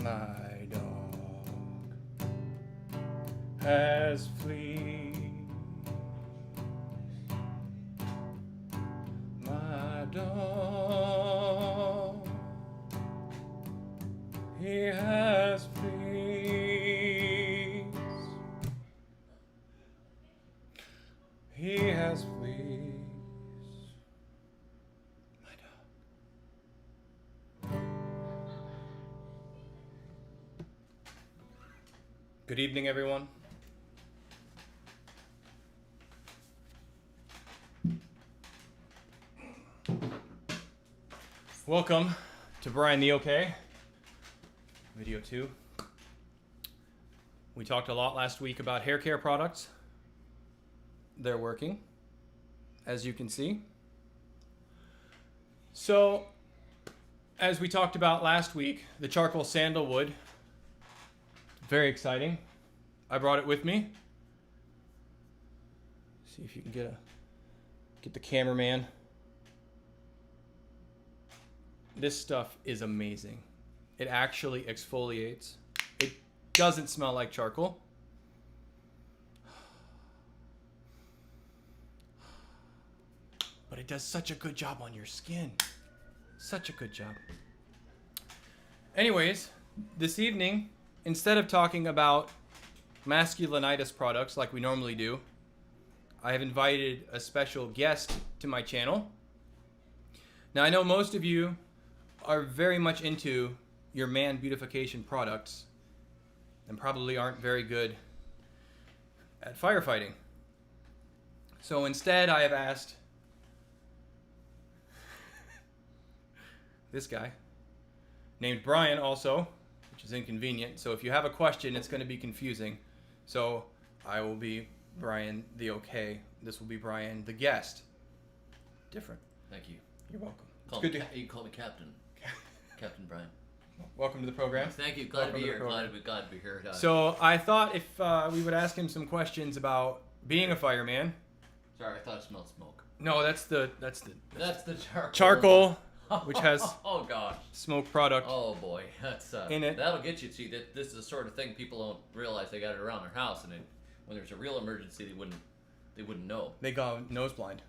My dog has fleas. My dog, he has fleas. He has fleas. My dog. Good evening, everyone. Welcome to Brian the OK, video 2. We talked a lot last week about hair care products. They're working, as you can see. So, as we talked about last week, the charcoal sandalwood, very exciting. I brought it with me. See if you can get the cameraman. This stuff is amazing. It actually exfoliates. It doesn't smell like charcoal. But it does such a good job on your skin. Such a good job. Anyways, this evening, instead of talking about masculinitis products like we normally do, I have invited a special guest to my channel. Now, I know most of you are very much into your man beautification products and probably aren't very good at firefighting. So instead, I have asked this guy, named Brian also, which is inconvenient. So if you have a question, it's going to be confusing. So I will be Brian the OK. This will be Brian the guest. Different. Thank you. You're welcome. You can call me Captain. Captain Brian. Welcome to the program. Thank you. Glad to be here. Glad to be here. So I thought if we would ask him some questions about being a fireman. Sorry, I thought it smelled smoke. No, that's the charcoal. Which has oh gosh, smoke product. Oh boy, that's in it. That'll get you. See, this is the sort of thing people don't realize they got it around their house, and when there's a real emergency, they wouldn't know. They go nose blind.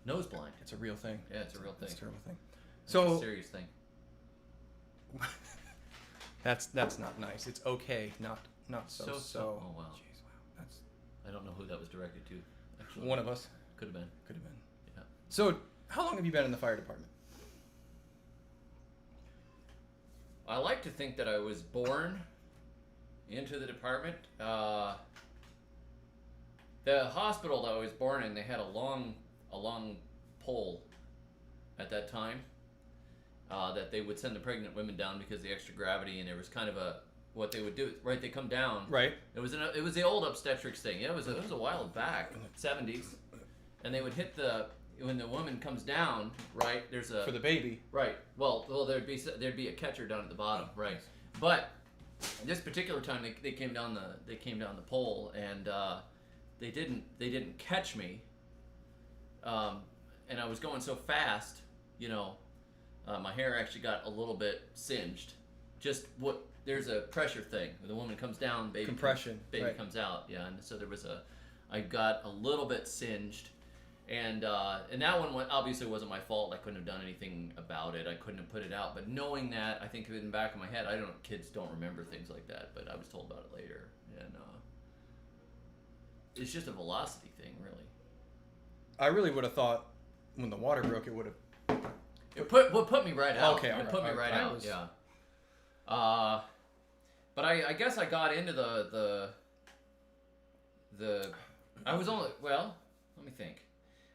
Nose blind. It's a real thing. Yeah, it's a real thing. It's a terrible thing. It's a serious thing. that's not nice. It's okay, not so. Oh wow. Jeez, wow. I don't know who that was directed to. Actually, one of us. Could have been. Yeah. So, how long have you been in the fire department? I like to think that I was born into the department. The hospital that I was born in, they had a long pole at that time that they would send the pregnant women down because of the extra gravity, and there was kind of what they would do. Right, they come down. Right. It was the old obstetrics thing. Yeah, it was a while back, 70s, and they would hit when the woman comes down, right? There's a for the baby. Right. Well, there'd be a catcher down at the bottom, right? But this particular time, they came down the pole, and they didn't catch me, and I was going so fast, my hair actually got a little bit singed. There's a pressure thing. When the woman comes down, compression, baby comes out, yeah, and so I got a little bit singed. And that one obviously wasn't my fault. I couldn't have done anything about it. I couldn't have put it out. But knowing that, I think in the back of my head, kids don't remember things like that. But I was told about it later, and it's just a velocity thing, really. I really would have thought when the water broke, it would have. It put me right out. Okay, it put me right out. Yeah. But I guess I got into the. I was only let me think.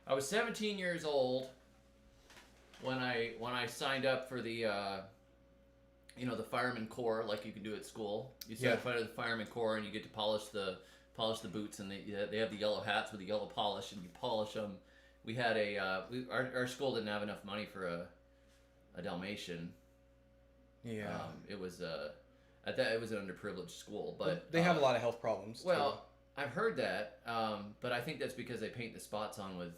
I was 17 years old when I signed up for the the fireman corps, like you can do at school. You sign up for the fireman corps, and you get to polish the boots, and they have the yellow hats with the yellow polish, and you polish them. We had our school didn't have enough money for a Dalmatian. Yeah. It was it was an underprivileged school, but they have a lot of health problems. Well. Too. I've heard that, but I think that's because they paint the spots on with,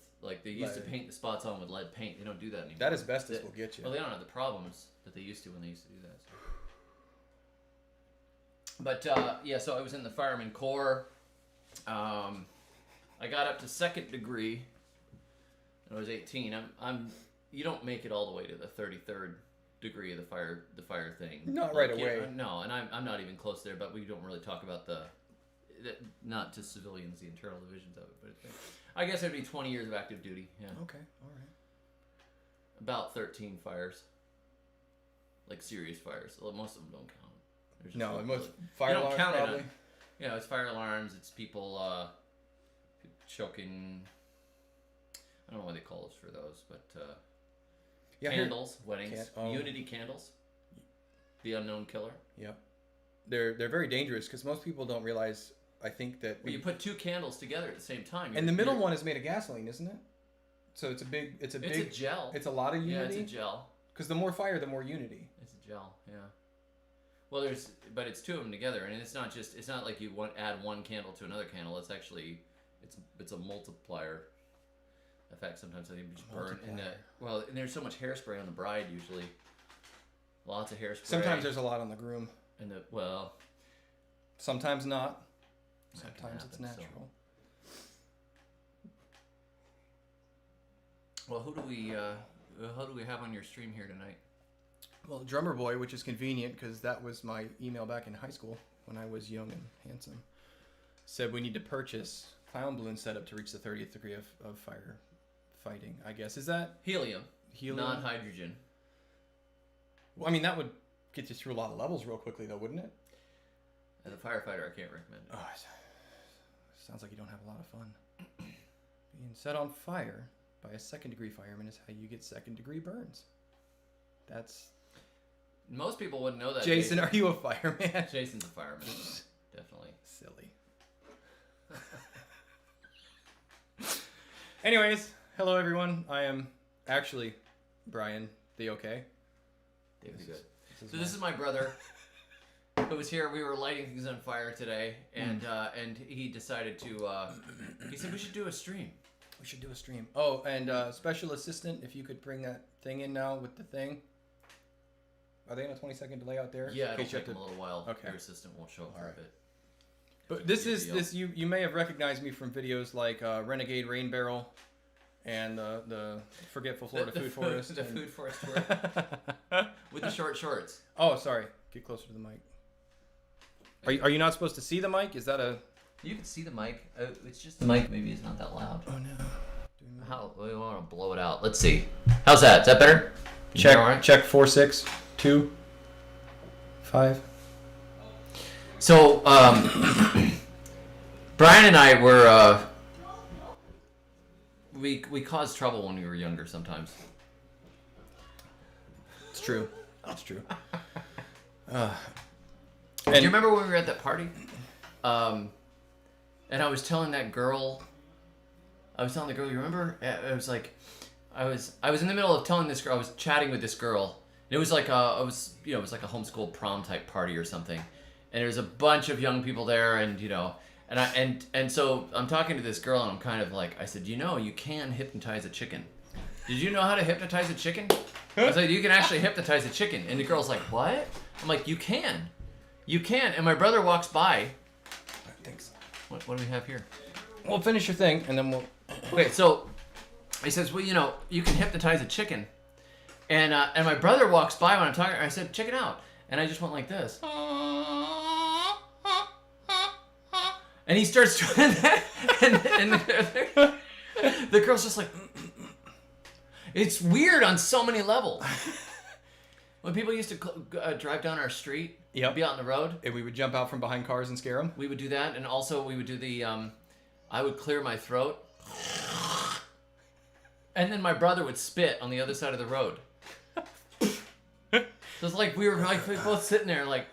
they used to paint the spots on with lead paint. They don't do that anymore. That asbestos will get you. Well, they don't have the problems that they used to when they used to do that. So. But yeah, so I was in the Fireman Corps. I got up to 2nd degree when I was 18. You don't make it all the way to the 33rd degree of the fire thing. Not right away. No, and I'm not even close there. But we don't really talk about the not to civilians, the internal divisions of it. But I guess it'd be 20 years of active duty. Yeah. Okay. All right. About 13 fires. Like serious fires. Well, most of them don't count. No, most fire you don't alarms count probably. it. You know, it's fire alarms. It's people choking. I don't know what they call us for those, but candles, weddings, unity candles. The unknown killer. Yep. They're very dangerous because most people don't realize. I think that you put 2 candles together at the same time. And the middle one is made of gasoline, isn't it? So it's a gel. It's a lot of unity. Yeah, it's a gel. Because the more fire, the more unity. It's a gel. Yeah. Well, but it's 2 of them together, and it's not like you add one candle to another candle. It's actually, it's a multiplier effect. Sometimes they just burn. And there's so much hairspray on the bride usually. Lots of hairspray. Sometimes there's a lot on the groom. And sometimes not. Sometimes it's natural. So. Well, who do we have on your stream here tonight? Well, Drummer Boy, which is convenient because that was my email back in high school when I was young and handsome, said we need to purchase clown balloon setup to reach the 30th degree of fire fighting. I guess is that helium, not hydrogen. Well, I mean that would get you through a lot of levels real quickly, though, wouldn't it? As a firefighter, I can't recommend it. Oh, sounds like you don't have a lot of fun. Being set on fire by a 2nd degree fireman is how you get 2nd degree burns. That's. Most people wouldn't know that. Jason, are you a fireman? Jason's a fireman. Definitely. Silly. Anyways, hello everyone. I am actually Brian. The okay? David's good. This is my brother who was here. We were lighting things on fire today, and he decided to. He said we should do a stream. We should do a stream. Oh, and special assistant, if you could bring that thing in now with the thing. Are they in a 20-second delay out there? Yeah, it'll take them a little while. Okay. Your assistant won't show up for a bit. But this you may have recognized me from videos like Renegade Rain Barrel and the Forgetful Florida Food Forest. The Food Forest tour. With the short shorts. Oh, sorry. Get closer to the mic. Are you not supposed to see the mic? Is that a... You can see the mic. It's just the mic. Maybe it's not that loud. Oh, no. We want to blow it out. Let's see. How's that? Is that better? Check 4, 6, 2, 5. So, Brian and I were, we caused trouble when we were younger sometimes. It's true. It's true. Do you remember when we were at that party? And I was telling that girl, you remember? It was like, I was in the middle of telling this girl, I was chatting with this girl. And it was like it was like a homeschool prom type party or something. And there was a bunch of young people there, and and so I'm talking to this girl, and I'm kind of like, I said, you can hypnotize a chicken. Did you know how to hypnotize a chicken? I was like, you can actually hypnotize a chicken. And the girl's like, what? I'm like, you can. And my brother walks by. Thanks. What do we have here? We'll finish your thing, and then we'll... Okay, so he says, well, you can hypnotize a chicken. And my brother walks by when I'm talking. I said, check it out. And I just went like this. And he starts doing that. And the girl's just like... It's weird on so many levels. When people used to drive down our street, be out on the road. And we would jump out from behind cars and scare them. We would do that. And also we would do the... I would clear my throat. And then my brother would spit on the other side of the road. So it's like we were like both sitting there like...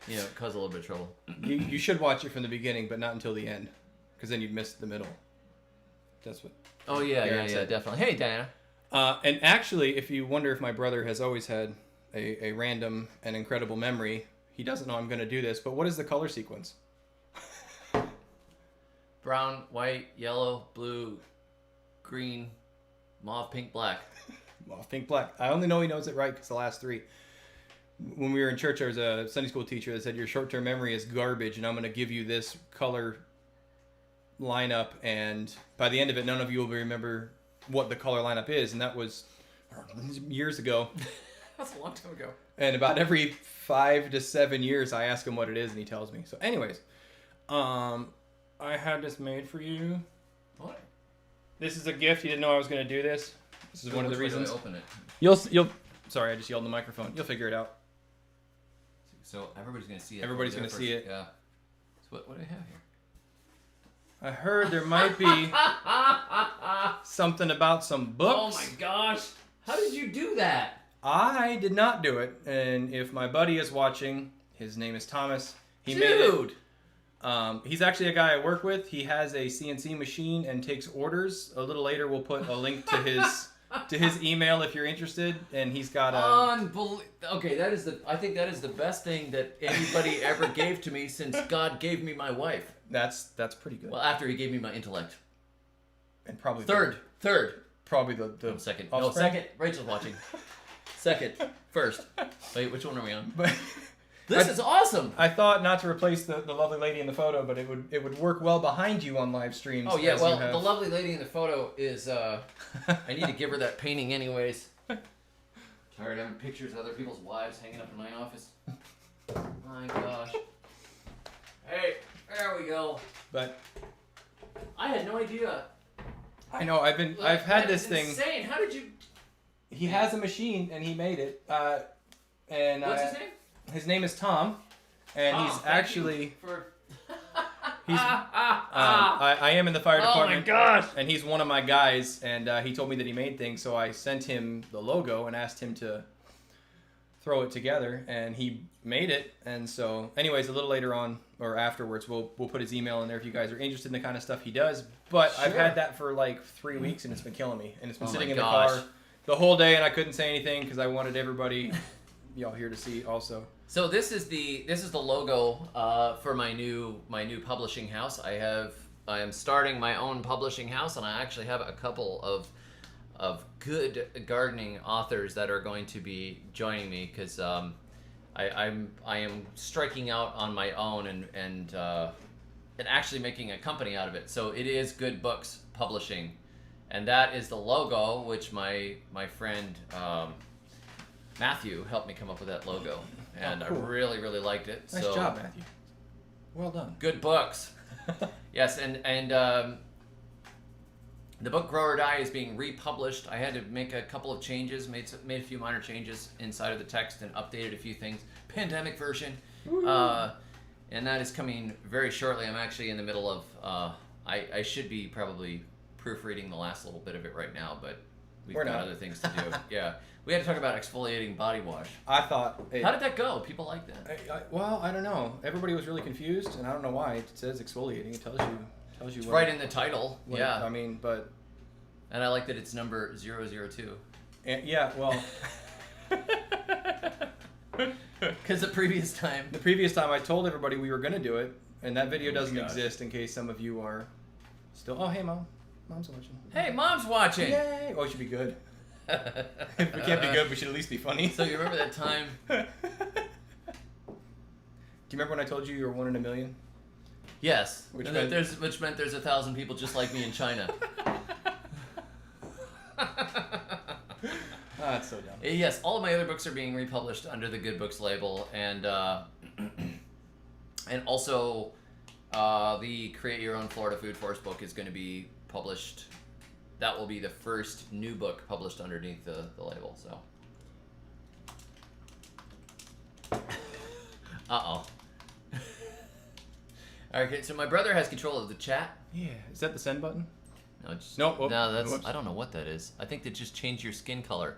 it caused a little bit of trouble. You should watch it from the beginning, but not until the end. Because then you'd miss the middle. That's what... Oh, yeah, definitely. Hey, Diana. And actually, if you wonder if my brother has always had a random and incredible memory, he doesn't know I'm going to do this, but what is the color sequence? Brown, white, yellow, blue, green, mauve, pink, black. Mauve, pink, black. I only know he knows it right because the last 3. when we were in church, there was a Sunday school teacher that said your short-term memory is garbage, and I'm going to give you this color lineup, and by the end of it, none of you will remember what the color lineup is, and that was years ago. That's a long time ago. And about every 5 to 7 years, I ask him what it is, and he tells me. So, anyways, I had this made for you. What? This is a gift. You didn't know I was going to do this. This is So one of the which way do I reasons. open it. You'll. Sorry, I just yelled in the microphone. You'll figure it out. So everybody's gonna see it. Everybody's gonna see it. Yeah. So what do I have here? I heard there might be something about some books. Oh my gosh! How did you do that? I did not do it, and if my buddy is watching, his name is Thomas. He made Dude! it. He's actually a guy I work with. He has a CNC machine and takes orders. A little later, we'll put a link to his email if you're interested, and he's got a. Okay, I think that is the best thing that anybody ever gave to me since God gave me my wife. That's pretty good. Well, after He gave me my intellect. And probably Third. Probably the No, second. offspring. No, second. Rachel's watching. Second. First. Wait, which one are we on? But This is awesome. I thought not to replace the lovely lady in the photo, but it would work well behind you on live streams. Oh yeah, as well, you have. the lovely lady in the photo is. I need to give her that painting, anyways. Tired of having pictures of other people's wives hanging up in my office. My gosh. Hey, there we go. But I had no idea. I know I've had this thing. Insane. How did you? He has a machine and he made it. And What's his name? His name is Tom, and Tom, he's thank actually you for. he's. I am in the fire department. Oh my gosh! And he's one of my guys, and he told me that he made things, so I sent him the logo and asked him to throw it together, and he made it. And so, anyways, a little later on or afterwards, we'll put his email in there if you guys are interested in the kind of stuff he does. But Sure. I've had that for like 3 weeks, and it's been killing me, and it's been Oh sitting my in the gosh. car the whole day, and I couldn't say anything because I wanted everybody, y'all here to see also. So this is the logo for my new publishing house. I am starting my own publishing house, and I actually have a couple of good gardening authors that are going to be joining me because I am striking out on my own and actually making a company out of it. So it is Good Books Publishing, and that is the logo, which my friend Matthew helped me come up with that logo, and cool. I really liked it. Nice job, Matthew. Well done. Good books. Yes, and the book Grow or Die is being republished. I had to make a couple of changes, made a few minor changes inside of the text and updated a few things. Pandemic version, and that is coming very shortly. I'm actually in the middle of. I should be probably proofreading the last little bit of it right now, but we've got other things to do. Yeah, we had to talk about exfoliating body wash. I thought. How did that go? People like that. Well, I don't know. Everybody was really confused, and I don't know why. It says exfoliating. It tells you. It's right in the title. Yeah. I mean, but. And I like that it's number 002. And, yeah. Well. Because the previous time I told everybody we were gonna do it, and that video doesn't exist in case some of you are still. Oh, hey, mom. Mom's watching. Hey, mom's watching. Yay! Oh, it should be good. If we can't be good, we should at least be funny. So you remember that time? Do you remember when I told you were 1 in a million? Yes. Which And meant- which meant there's 1,000 people just like me in China. That's so dumb. Yes, all of my other books are being republished under the Good Books label, and also the Create Your Own Florida Food Forest book is going to be published. That will be the first new book published underneath the label. So. Uh-oh. Okay, so my brother has control of the chat. Yeah. Is that the send button? No, just, Nope. Oh, no, that's whoops. I don't know what that is. I think they just changed your skin color.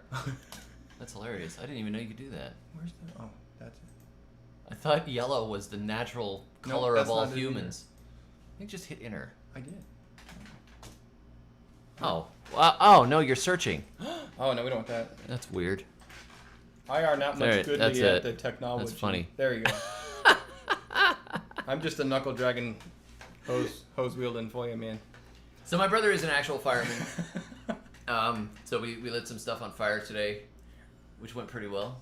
That's hilarious. I didn't even know you could do that. Where's the? Oh, that's it. I thought yellow was the natural color that's of all not it humans. I think just hit enter. I did. Oh. Oh no, you're searching. Oh no, we don't want that. That's weird. I are not much There, goodly that's at it. the technology. That's funny. There you go. I'm just a knuckle dragging, hose wielding for you, man. So my brother is an actual fireman. So we lit some stuff on fire today, which went pretty well.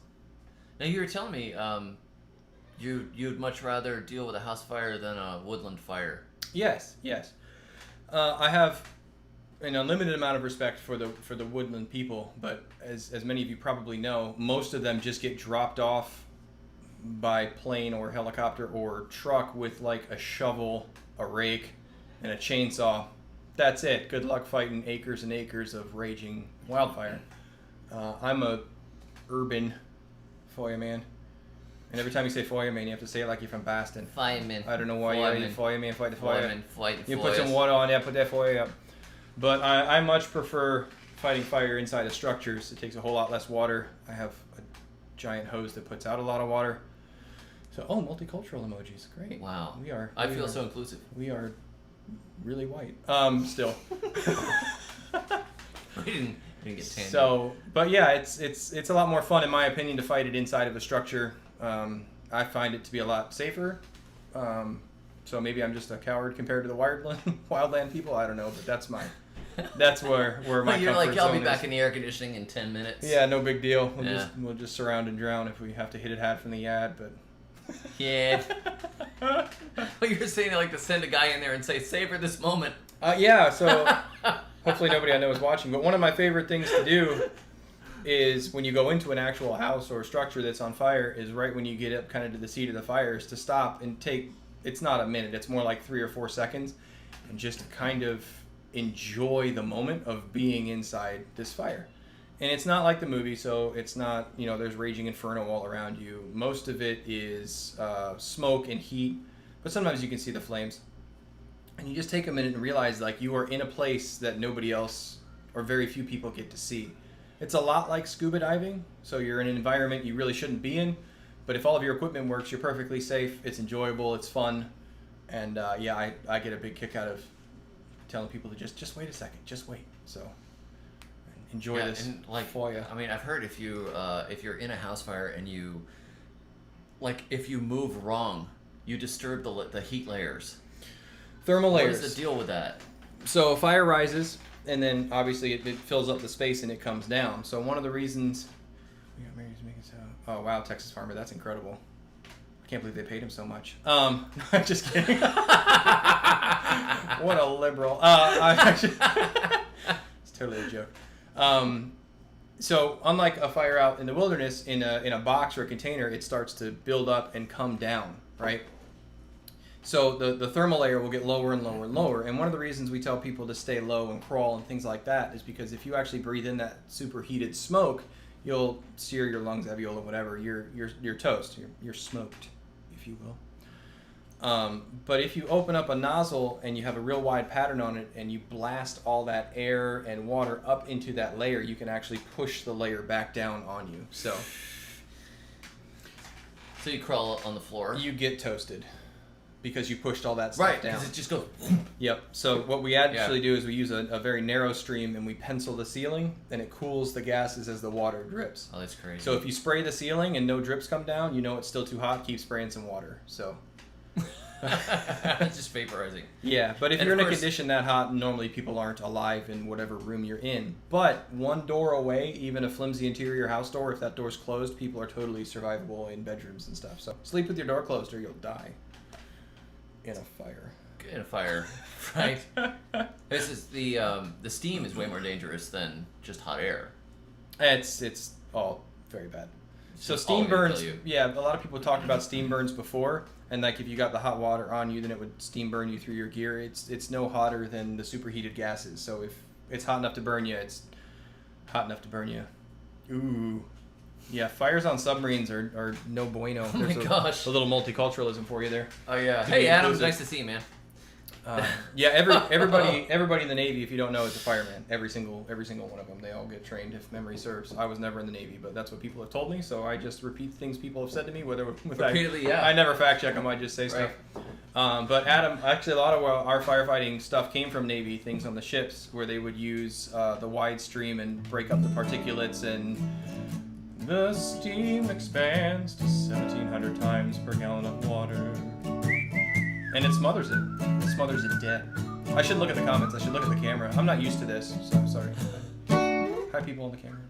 Now you were telling me you'd much rather deal with a house fire than a woodland fire. Yes, yes. I have an unlimited amount of respect for the woodland people, but as many of you probably know, most of them just get dropped off by plane or helicopter or truck with like a shovel, a rake, and a chainsaw. That's it. Good luck fighting acres and acres of raging wildfire. I'm a urban fireman. And every time you say fireman, you have to say it like you're from Boston. Fireman. I don't know why you're fireman, fight the fire. Fireman, fight the You fires. put some water on, yeah, put that fire up. But I much prefer fighting fire inside of structures. It takes a whole lot less water. I have a giant hose that puts out a lot of water. So, multicultural emojis, great. Wow. I feel so inclusive. We are really white. Still. We didn't get tan. So, but yeah, it's a lot more fun in my opinion to fight it inside of a structure. I find it to be a lot safer. So maybe I'm just a coward compared to the wildland people. I don't know, but that's where my You're comfort like, I'll be zone back is. in the air conditioning in 10 minutes. Yeah, no big deal. We'll Yeah. just surround and drown if we have to hit it hard from the ad, but. Yeah. Well, you're saying like to send a guy in there and say, savor this moment. Yeah, so hopefully nobody I know is watching. But one of my favorite things to do is when you go into an actual house or structure that's on fire is right when you get up kind of to the seat of the fire is to stop and take, it's not a minute, it's more like 3 or 4 seconds, and just kind of enjoy the moment of being inside this fire. And it's not like the movie, so it's not, there's raging inferno all around you. Most of it is smoke and heat, but sometimes you can see the flames. And you just take a minute and realize like you are in a place that nobody else or very few people get to see. It's a lot like scuba diving, so you're in an environment you really shouldn't be in, but if all of your equipment works, you're perfectly safe, it's enjoyable, it's fun, and I get a big kick out of telling people to just wait a second, just wait. So enjoy this and like for you. I mean, I've heard if you're in a house fire and if you move wrong, you disturb the heat layers. Thermal layers. What is the deal with that? So fire rises, and then obviously it fills up the space and it comes down. So one of the reasons, oh wow, Texas Farmer, that's incredible. I can't believe they paid him so much. I'm just kidding. What a liberal. It's totally a joke. So unlike a fire out in the wilderness, in a box or a container, it starts to build up and come down, right? So the thermal layer will get lower and lower and lower. And one of the reasons we tell people to stay low and crawl and things like that is because if you actually breathe in that superheated smoke, you'll sear your lungs, alveoli, whatever. You're toast. You're smoked, if you will. But if you open up a nozzle and you have a real wide pattern on it and you blast all that air and water up into that layer, you can actually push the layer back down on you. So you crawl on the floor. you get toasted because you pushed all that stuff Right, down. because it just goes. Yep. So what we actually do is we use a very narrow stream and we pencil the ceiling, and it cools the gases as the water drips. Oh, that's crazy. So if you spray the ceiling and no drips come down, you know it's still too hot. Keep spraying some water. So. It's just vaporizing. Yeah, but if And you're in of a course- condition that hot, normally people aren't alive in whatever room you're in. But one door away, even a flimsy interior house door, if that door's closed, people are totally survivable in bedrooms and stuff. So sleep with your door closed or you'll die in a fire. In a fire, right? This is the steam is way more dangerous than just hot air. It's all very bad. So It's all steam gonna burns, kill you. yeah, a lot of people talked about steam burns before, and like if you got the hot water on you, then it would steam burn you through your gear. It's no hotter than the superheated gases. So if it's hot enough to burn you, it's hot enough to burn you. Ooh. Yeah, fires on submarines are no bueno. Oh my gosh. A little multiculturalism for you there. Oh yeah. To Hey be Adam, inclusive. nice to see you, man. Yeah, everybody in the Navy, if you don't know, is a fireman. Every single one of them. They all get trained, if memory serves. I was never in the Navy, but that's what people have told me. So I just repeat things people have said to me, whether Repeatedly, yeah. I never fact check them. I just say stuff. But Adam, actually, a lot of our firefighting stuff came from Navy things on the ships, where they would use the wide stream and break up the particulates, and the steam expands to 1,700 times per gallon of water. And it smothers it. It smothers it dead. I should look at the comments. I should look at the camera. I'm not used to this, so I'm sorry. Hi, people on the camera.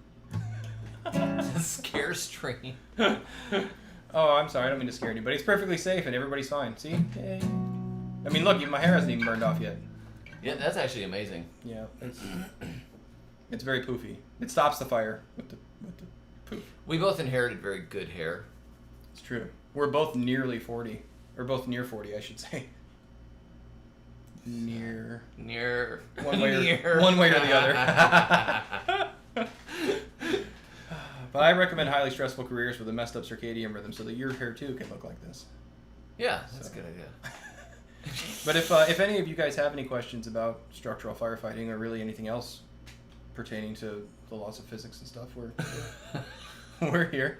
Scare stream. Oh, I'm sorry. I don't mean to scare anybody. It's perfectly safe and everybody's fine. See? Yay. I mean, look, my hair hasn't even burned off yet. Yeah, that's actually amazing. Yeah, it's very poofy. It stops the fire with the poof. We both inherited very good hair. It's true. We're both nearly 40. Or both near 40, I should say. Near. One way or the other. But I recommend highly stressful careers with a messed up circadian rhythm so that your hair too can look like this. Yeah, that's a good idea. But if any of you guys have any questions about structural firefighting or really anything else pertaining to the laws of physics and stuff, we're here.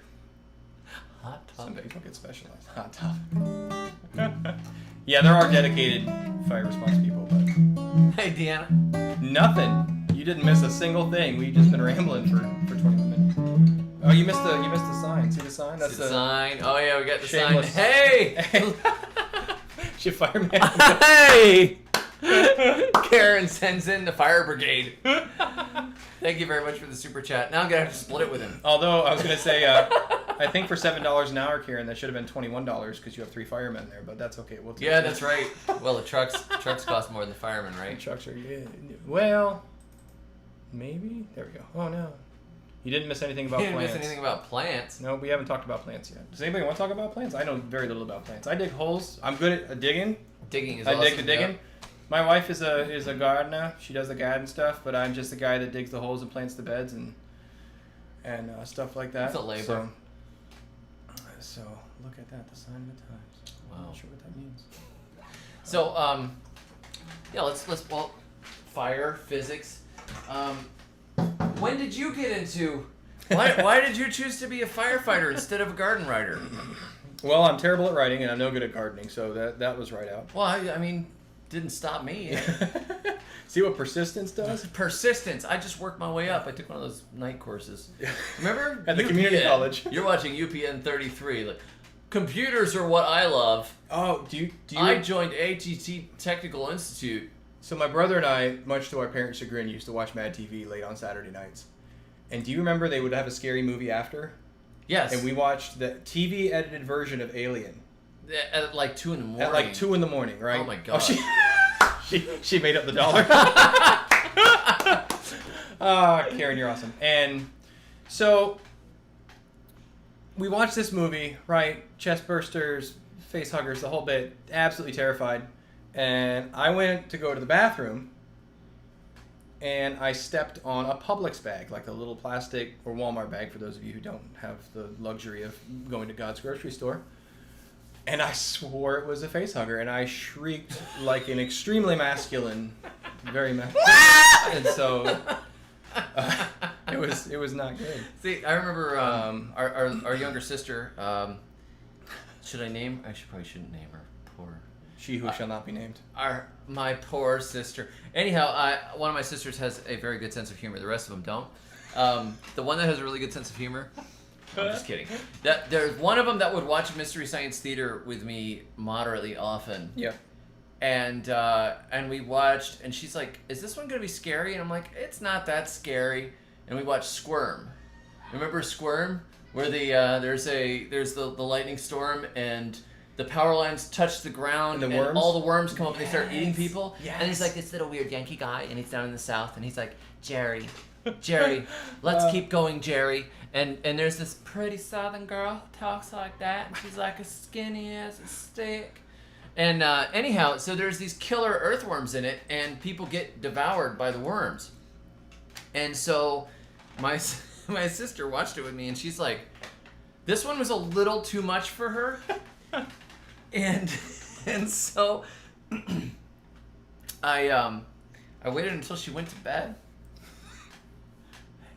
Hot topic. Some people get specialized. Hot topic. Yeah, there are dedicated fire response people, but Hey, Deanna. nothing. You didn't miss a single thing. We've just been rambling for 21 minutes. Oh, you missed the sign. See the sign? That's the sign. Oh yeah, we got the shameless. sign. Hey. Shit, fireman. Hey. Karen sends in the fire brigade. Thank you very much for the super chat. Now I'm gonna have to split it with him. Although I was gonna say, I think for $7 an hour, Karen, that should have been $21 because you have 3 firemen there. But that's okay. We'll take Yeah, it. that's right. Well, the trucks cost more than the firemen, right? Trucks are well, maybe. There we go. Oh no, you didn't miss anything about You didn't plants. miss anything about plants. No, we haven't talked about plants yet. Does anybody want to talk about plants? I know very little about plants. I dig holes. I'm good at digging. Digging is I awesome. dig the digging. Yeah. My wife is a gardener. She does the garden stuff, but I'm just the guy that digs the holes and plants the beds and stuff like that. It's a labor. So look at that, the sign of the times. Wow. I'm not sure what that means. So yeah, let's fire physics. When did you get into? Why did you choose to be a firefighter instead of a garden writer? Well, I'm terrible at writing and I'm no good at gardening, so that was right out. Well, I mean, didn't stop me. See what persistence does? Persistence. I just worked my way up. I took one of those night courses. Remember? At the community college. You're watching UPN 33. Like, computers are what I love. Oh, do you? I joined ATT Technical Institute. So my brother and I, much to our parents' chagrin, used to watch Mad TV late on Saturday nights. And do you remember they would have a scary movie after? Yes. And we watched the TV edited version of Alien. At like 2 in the morning. At like 2 in the morning, right? Oh my god. She made up the dollar. Karen, you're awesome. And so we watched this movie, right? Chest bursters, face huggers, the whole bit. Absolutely terrified. And I went to go to the bathroom, and I stepped on a Publix bag, like a little plastic or Walmart bag for those of you who don't have the luxury of going to God's grocery store. And I swore it was a face hugger, and I shrieked like an extremely masculine, very masculine. And so it was not good. See, I remember our younger sister. Should I name? I probably shouldn't name her. Poor. She who shall not be named. My poor sister. Anyhow, one of my sisters has a very good sense of humor. The rest of them don't. The one that has a really good sense of humor. I'm just kidding. There's one of them that would watch Mystery Science Theater with me moderately often. Yeah. And we watched, and she's like, "Is this one gonna be scary?" And I'm like, "It's not that scary." And we watched Squirm. Remember Squirm, where there's the lightning storm and the power lines touch the ground and all the worms come up and they start eating people. Yes. And he's like this little weird Yankee guy, and he's down in the South, and he's like, Jerry, let's keep going, Jerry. And there's this pretty Southern girl who talks like that, and she's like as skinny as a stick. And anyhow, so there's these killer earthworms in it, and people get devoured by the worms. And so my sister watched it with me, and she's like, this one was a little too much for her. and so I waited until she went to bed.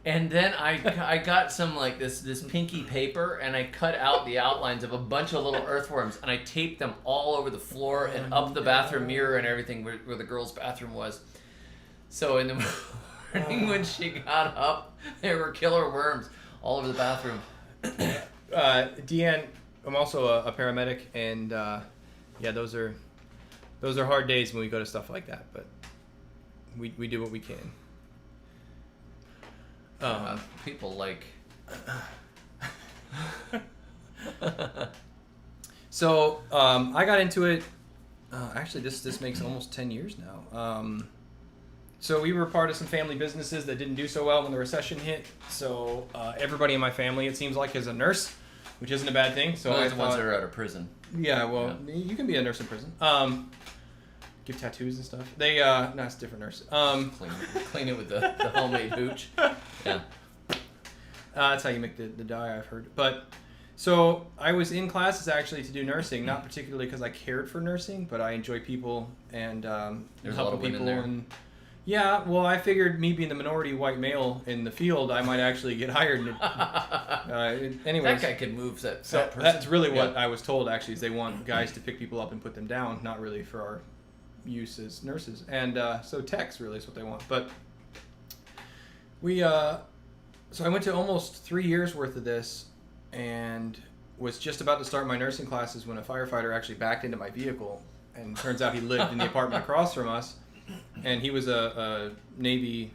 And then I got some like this pinky paper, and I cut out the outlines of a bunch of little earthworms, and I taped them all over the floor and up the bathroom mirror and everything where the girls' bathroom was. So in the morning when she got up, there were killer worms all over the bathroom. Deanne, I'm also a paramedic, and yeah, those are hard days when we go to stuff like that, but we do what we can. People like So I got into it. Actually, this makes almost 10 years now. So we were part of some family businesses that didn't do so well when the recession hit. So everybody in my family, it seems like, is a nurse, which isn't a bad thing. So Those are the ones that are out of prison. Yeah, well, you can be a nurse in prison. Give tattoos and stuff. They no, it's a different nurse. Clean it with the homemade hooch. Yeah. That's how you make the dye, I've heard. But so I was in classes actually to do nursing, not particularly because I cared for nursing, but I enjoy people and There's a lot of women there. And yeah, well, I figured me being the minority white male in the field, I might actually get hired. Anyways, That guy could move that. so that person. that's really what I was told. Actually, is they want guys to pick people up and put them down, not really for our use as nurses. And so techs really is what they want. But we, so I went to almost 3 years worth of this, and was just about to start my nursing classes when a firefighter actually backed into my vehicle, and turns out he lived in the apartment across from us. And he was a Navy,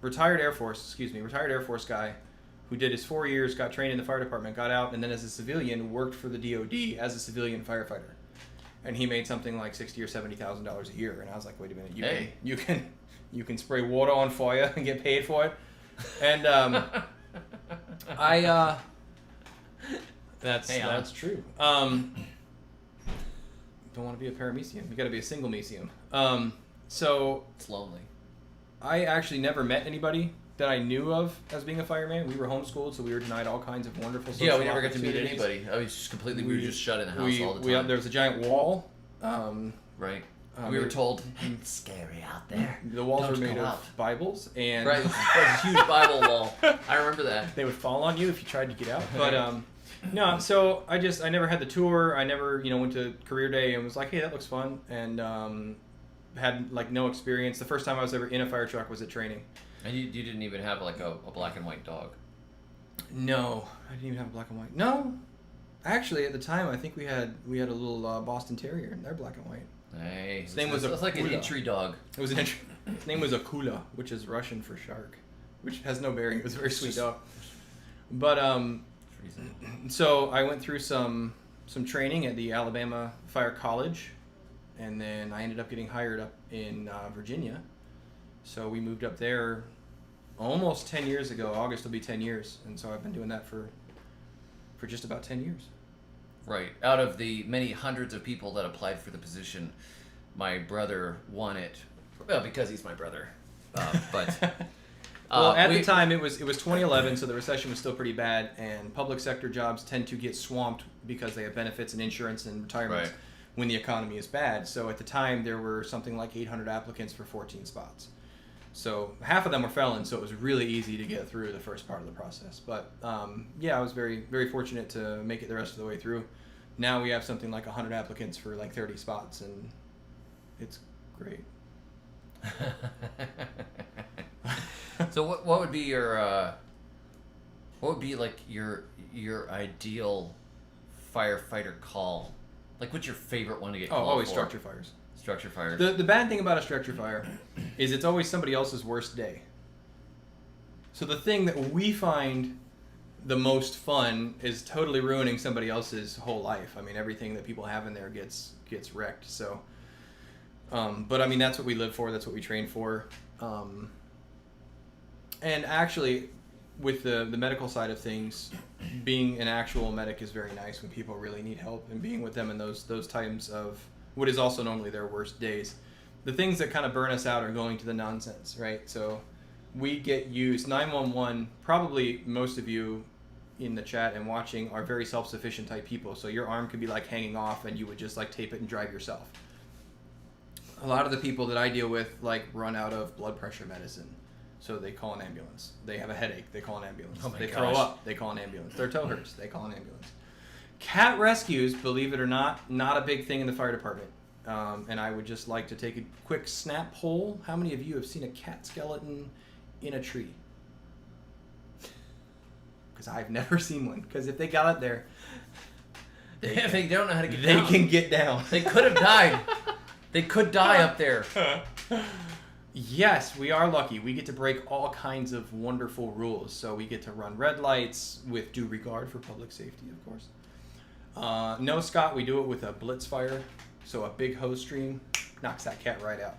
retired Air Force guy who did his 4 years, got trained in the fire department, got out, and then as a civilian worked for the DOD as a civilian firefighter. And he made something like $60,000 or $70,000 a year. And I was like, wait a minute, you can spray water on fire and get paid for it. And that's true. Don't want to be a paramecium. You got to be a single mecium. So It's lonely. I actually never met anybody that I knew of as being a fireman. We were homeschooled, so we were denied all kinds of wonderful social Yeah, we never got to meet opportunities. anybody. I was just completely. We were just shut in the house all the time. There was a giant wall. Right. We were told It's scary out there. The walls Don't were made go of out. Bibles, and right. It was a huge Bible wall. I remember that. they would fall on you if you tried to get out. But no, so I never had the tour. I never went to career day and was like, hey, that looks fun, and had like no experience. The first time I was ever in a fire truck was at training. And you didn't even have like a black and white dog. No, I didn't even have a black and white. No, actually, at the time, I think we had a little Boston Terrier, and they're black and white. Hey, His name was it's like an Akula. entry dog. It was his name was Akula, which is Russian for shark, which has no bearing. It was a very sweet dog. But so I went through some training at the Alabama Fire College, and then I ended up getting hired up in Virginia. So we moved up there almost 10 years ago. August will be 10 years, and so I've been doing that for just about 10 years. Right. Out of the many hundreds of people that applied for the position, my brother won it. Well, because he's my brother. But well, at the time it was 2011, so the recession was still pretty bad, and public sector jobs tend to get swamped because they have benefits and insurance and retirement Right. when the economy is bad. So at the time there were something like 800 applicants for 14 spots. So half of them were felons, so it was really easy to get through the first part of the process. But yeah, I was very, very fortunate to make it the rest of the way through. Now we have something like 100 applicants for like 30 spots, and it's great. So what would be your like your ideal firefighter call? Like, what's your favorite one to get called always for? structure fires. Structure fire. The bad thing about a structure fire is it's always somebody else's worst day. So the thing that we find the most fun is totally ruining somebody else's whole life. I mean, everything that people have in there gets wrecked. So, but I mean, that's what we live for. That's what we train for. And actually, with the medical side of things, being an actual medic is very nice when people really need help, and being with them in those times of what is also normally their worst days. The things that kind of burn us out are going to the nonsense, right? So we get used. 911, probably most of you in the chat and watching are very self-sufficient type people. So your arm could be like hanging off and you would just like tape it and drive yourself. A lot of the people that I deal with like run out of blood pressure medicine. So they call an ambulance. They have a headache, they call an ambulance. Oh my they gosh. throw up, they call an ambulance. Their toe hurts, they call an ambulance. Cat rescues, believe it or not a big thing in the fire department. And I would just like to take a quick snap poll. How many of you have seen a cat skeleton in a tree? Because I've never seen one. Because if they got up there, They don't know how to get they down. can get down. They could have died. They could die up there. Yes, we are lucky. We get to break all kinds of wonderful rules. So we get to run red lights with due regard for public safety, of course. No, Scott, we do it with a blitz fire. So a big hose stream knocks that cat right out.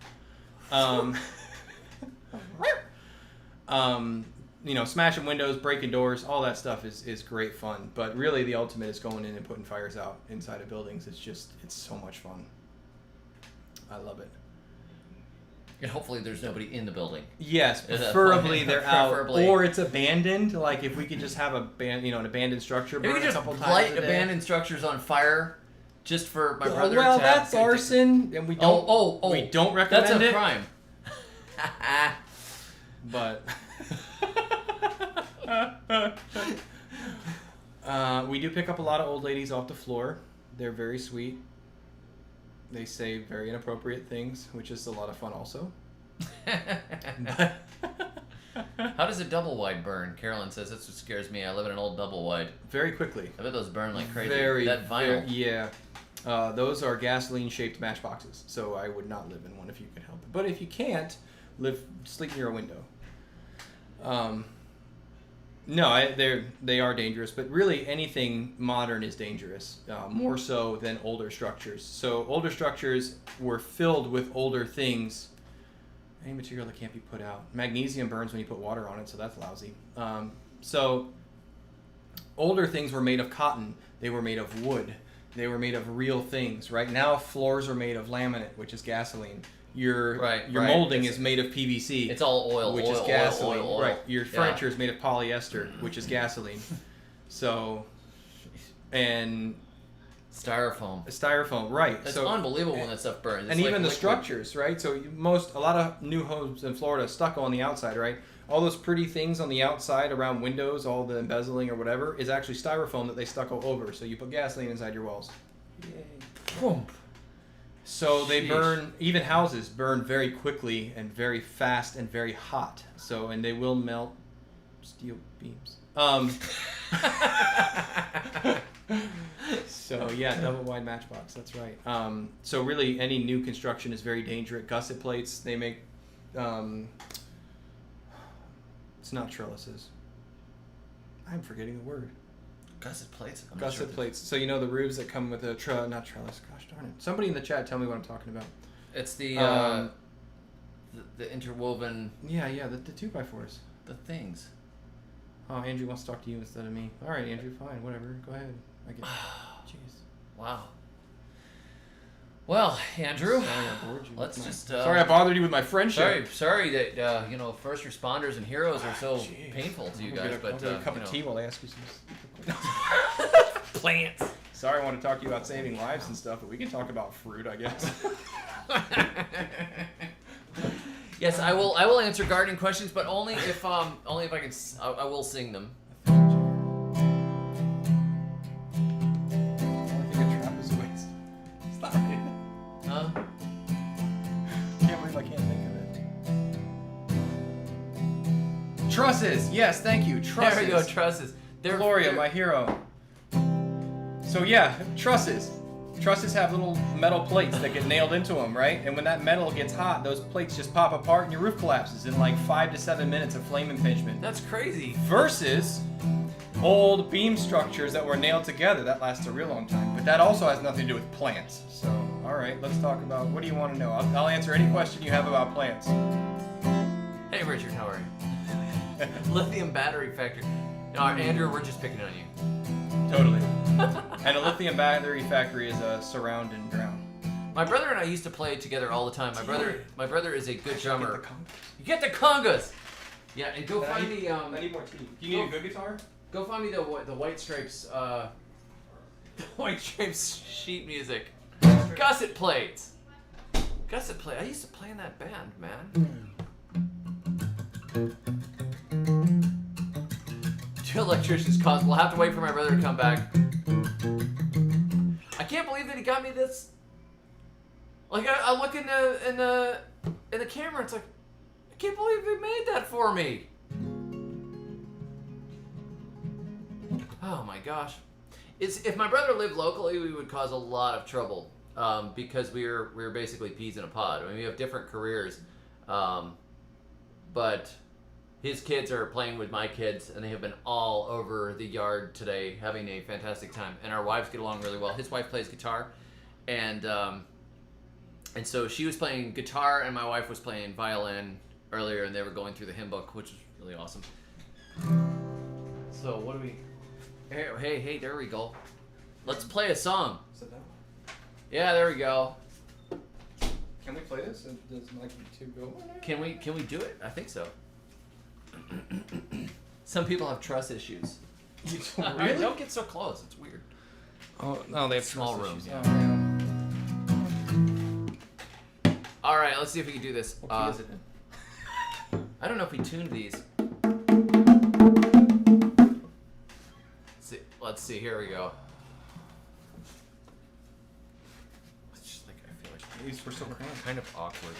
Smashing windows, breaking doors, all that stuff is great fun. But really, the ultimate is going in and putting fires out inside of buildings. It's so much fun. I love it. And hopefully there's nobody in the building. Yes, preferably they're out, or it's abandoned. Like if we could just have an abandoned structure. Maybe we could just light abandoned structures on fire, just for my brother. Well, that's arson, and we don't. We don't recommend it. That's a crime. But we do pick up a lot of old ladies off the floor. They're very sweet. They say very inappropriate things, which is a lot of fun also. How does a double wide burn? Carolyn says that's what scares me. I live in an old double wide. Very quickly. I bet those burn like crazy. That vinyl. Yeah. Those are gasoline-shaped matchboxes, so I would not live in one if you can help it. But if you can't, sleep near a window. No, they are dangerous, but really anything modern is dangerous, more so than older structures. So older structures were filled with older things, any material that can't be put out. Magnesium burns when you put water on it, so that's lousy. So older things were made of cotton, they were made of wood, they were made of real things. Right now, floors are made of laminate, which is gasoline. Your molding is made of PVC. It's all oil, which oil, is gasoline. oil. Right. Your furniture is made of polyester, which is gasoline. So, and styrofoam, right? It's so unbelievable when that stuff burns. It's and like even the liquid. structures, right? So a lot of new homes in Florida stucco on the outside, right? All those pretty things on the outside around windows, all the embezzling or whatever, is actually styrofoam that they stucco over. So you put gasoline inside your walls. Yay. Boom. So they burn, even houses burn very quickly and very fast and very hot. So, and they will melt steel beams. So yeah, double wide matchbox, that's right. So really any new construction is very dangerous. Gusset plates, they make, it's not trellises. I'm forgetting the word. Gusset plates? Gusset plates. So you know the roofs that come with a not trellis. Gosh darn it! Somebody in the chat tell me what I'm talking about. It's the interwoven. Yeah, the 2x4s. The things. Oh, Andrew wants to talk to you instead of me. All right, Andrew, fine, whatever. Go ahead. I get. Jeez. Wow. Well, Andrew, sorry I bored you. Sorry I bothered you with my friendship. Sorry that first responders and heroes are so painful to you guys. But I'll a cup of tea while I ask you some plants. Sorry, I want to talk to you about saving lives and stuff, but we can talk about fruit, I guess. Yes, I will answer gardening questions, but only if I can. I will sing them. Trusses! Yes, thank you. Trusses. There we go, trusses. Gloria, my hero. So yeah, trusses. Trusses have little metal plates that get nailed into them, right? And when that metal gets hot, those plates just pop apart and your roof collapses in like 5 to 7 minutes of flame impingement. That's crazy. Versus old beam structures that were nailed together. That lasts a real long time. But that also has nothing to do with plants. So, all right, let's talk about, what do you want to know? I'll answer any question you have about plants. Hey, Richard, how are you? Lithium battery factory. No, Andrew, we're just picking on you. Totally. And a lithium battery factory is a surround and drown. My brother and I used to play together all the time. My brother is a good drummer. You get the congas. Yeah, and go find me. I need more tea. Do you need a good guitar? Go find me the White Stripes. White Stripes sheet music. Gusset plates. Gusset plate. I used to play in that band, man. Two electricians caused. We'll have to wait for my brother to come back. I can't believe that he got me this. Like I look in the camera, it's like I can't believe he made that for me. Oh my gosh! If my brother lived locally, we would cause a lot of trouble because we're basically peas in a pod. I mean, we have different careers. But his kids are playing with my kids, and they have been all over the yard today having a fantastic time. And our wives get along really well. His wife plays guitar, and so she was playing guitar, and my wife was playing violin earlier, and they were going through the hymn book, which was really awesome. So what do we... Hey, there we go. Let's play a song. Sit down. Yeah, there we go. Can we play this? Does Mike 2 go? Can we do it? I think so. Some people have trust issues. Really? Don't get so close. It's weird. Oh, no, they have Small trust rooms. issues. Oh, yeah. All right, let's see if we can do this. What key is it in? I don't know if we tuned these. Let's see. Here we go. It's just like I feel like These were so kind of awkward.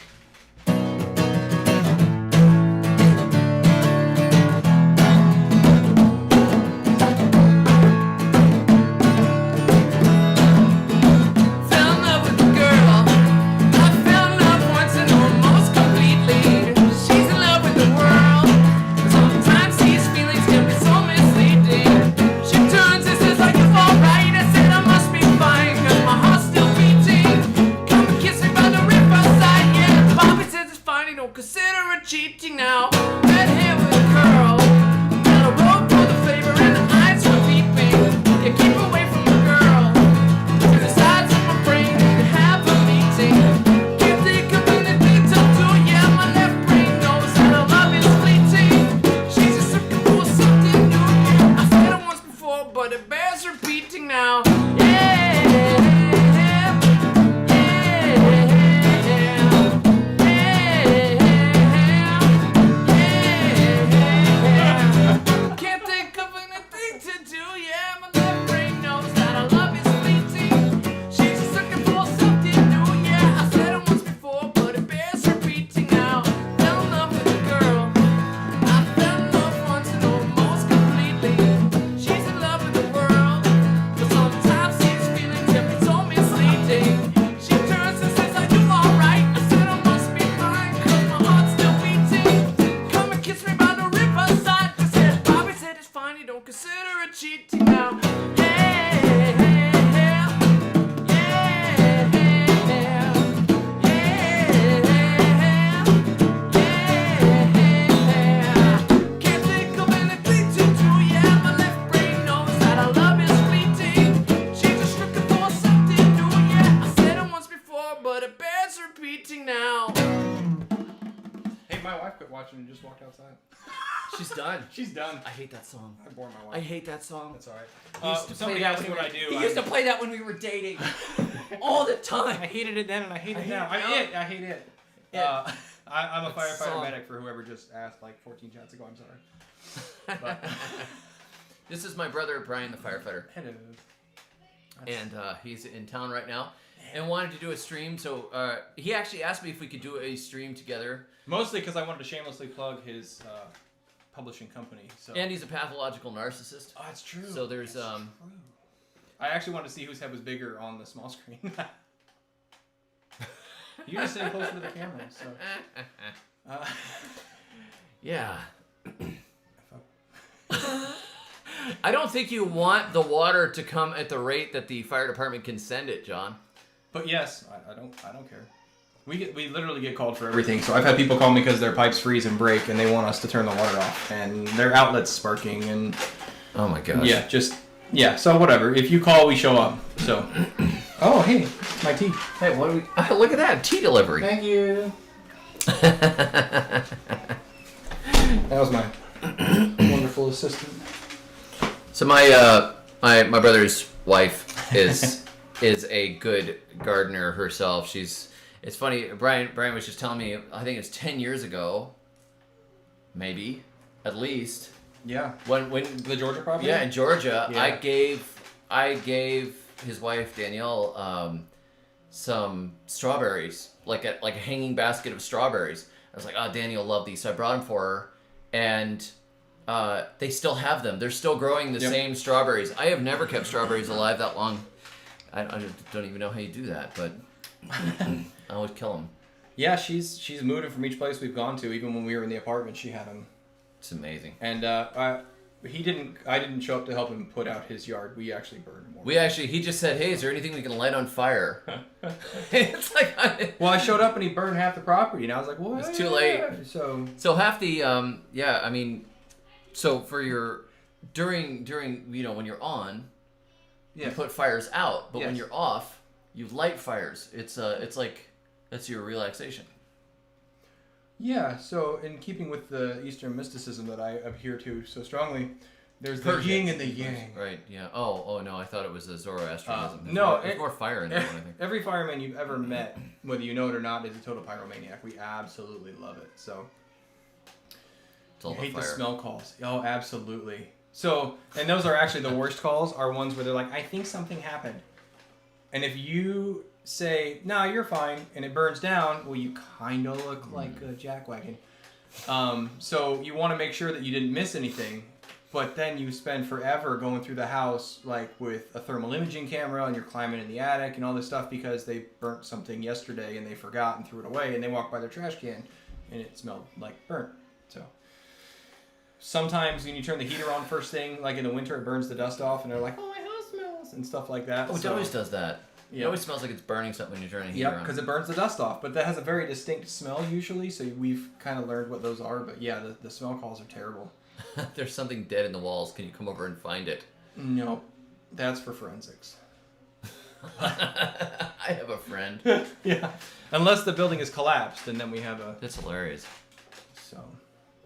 Cheating now, red hair with a curl, got a rope for the flavor and the eyes were beeping. You keep away from the girl, to the sides of my brain, you have a meeting. Can't think of anything to do, yeah, my left brain knows that our love is fleeting. She's just looking for something new, yeah, I said it once before, but it bears repeating now. And just walked outside. She's done. She's done. I hate that song. I bore my wife. I hate that song. That's alright. Somebody asked me what I do. He used to play that when we were dating. All the time. I hated it then and I hate it now. I hate it. Yeah. I'm a firefighter song. medic for whoever just asked like 14 chats ago. I'm sorry. But, this is my brother, Brian the firefighter. hello. And he's in town right now and wanted to do a stream. So he actually asked me if we could do a stream together. Mostly because I wanted to shamelessly plug his publishing company. So. And he's a pathological narcissist. Oh, that's true. So there's True. I actually wanted to see whose head was bigger on the small screen. You just sitting closer to the camera, so. Yeah. I don't think you want the water to come at the rate that the fire department can send it, John. But yes, I don't care. We literally get called for everything. So I've had people call me because their pipes freeze and break, and they want us to turn the water off, and their outlet's sparking, and oh my gosh. Yeah. So whatever. If you call, we show up. So. Oh hey, it's my tea. Hey, what do we? Oh, look at that tea delivery. Thank you. That was my wonderful assistant. So my brother's wife is a good gardener herself. It's funny. Brian was just telling me. I think it's 10 years ago, maybe, at least. Yeah. When The Georgia property. yeah, in Georgia, Yeah. I gave his wife Danielle some strawberries, like a hanging basket of strawberries. I was like, oh, Danielle loved these, so I brought them for her, and they still have them. They're still growing the same strawberries. I have never kept strawberries alive that long. I don't even know how you do that, but I would kill them. Yeah, she's moved him from each place we've gone to. Even when we were in the apartment, she had him. It's amazing. And I didn't show up to help him put out his yard. We actually burned more. He just said, "Hey, is there anything we can light on fire?" It's like, well, I showed up and he burned half the property, and I was like, "Well, it's too late." So half the I mean, so for your during when you're on, you put fires out, but when you're off, you light fires. It's like that's your relaxation. Yeah, so in keeping with the Eastern mysticism that I adhere to so strongly, there's the Persian. yin and the yang. Right, yeah. Oh no, I thought it was a Zoroastrianism. There's more fire in that one, I think. Every fireman you've ever met, whether you know it or not, is a total pyromaniac. We absolutely love it. So, it's all I hate fire. the smell calls. Oh, absolutely. So, and those are actually the worst calls, are ones where they're like, I think something happened. And if you say, no, you're fine, and it burns down, well, you kind of look like a jackwagon. So you want to make sure that you didn't miss anything, but then you spend forever going through the house, like with a thermal imaging camera, and you're climbing in the attic and all this stuff because they burnt something yesterday and they forgot and threw it away, and they walked by their trash can and it smelled like burnt. So sometimes when you turn the heater on first thing, like in the winter, it burns the dust off, and they're like, oh, my house smells, and stuff like that. Oh, it always does that. Yeah. It always smells like it's burning something when you turn a heater on. Because it burns the dust off. But that has a very distinct smell usually, so we've kind of learned what those are. But yeah, the smell calls are terrible. There's something dead in the walls. Can you come over and find it? No, that's for forensics. I have a friend. Yeah. Unless the building is collapsed, and then we have a... That's hilarious. So...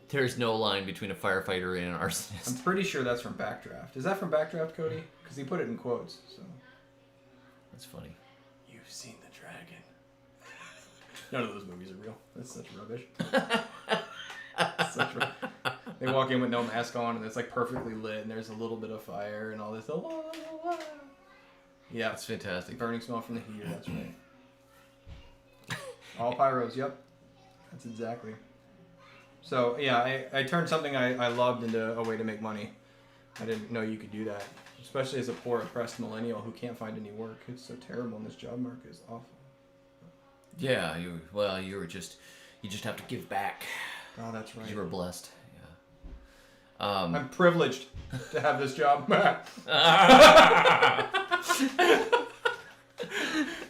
There's no line between a firefighter and an arsonist. I'm pretty sure that's from Backdraft. Is that from Backdraft, Cody? Because he put it in quotes, so... That's funny. You've seen the dragon. None of those movies are real. That's such rubbish. They walk in with no mask on, and it's like perfectly lit, and there's a little bit of fire and all this. Yeah, That's fantastic. burning smell from the heater. That's right. All pyros. Yep, that's exactly. So yeah, I turned something I loved into a way to make money. I didn't know you could do that. Especially as a poor, oppressed millennial who can't find any work. It's so terrible, and this job market is awful. Yeah, you just have to give back. Oh, that's right. You were blessed. Yeah. I'm privileged to have this job.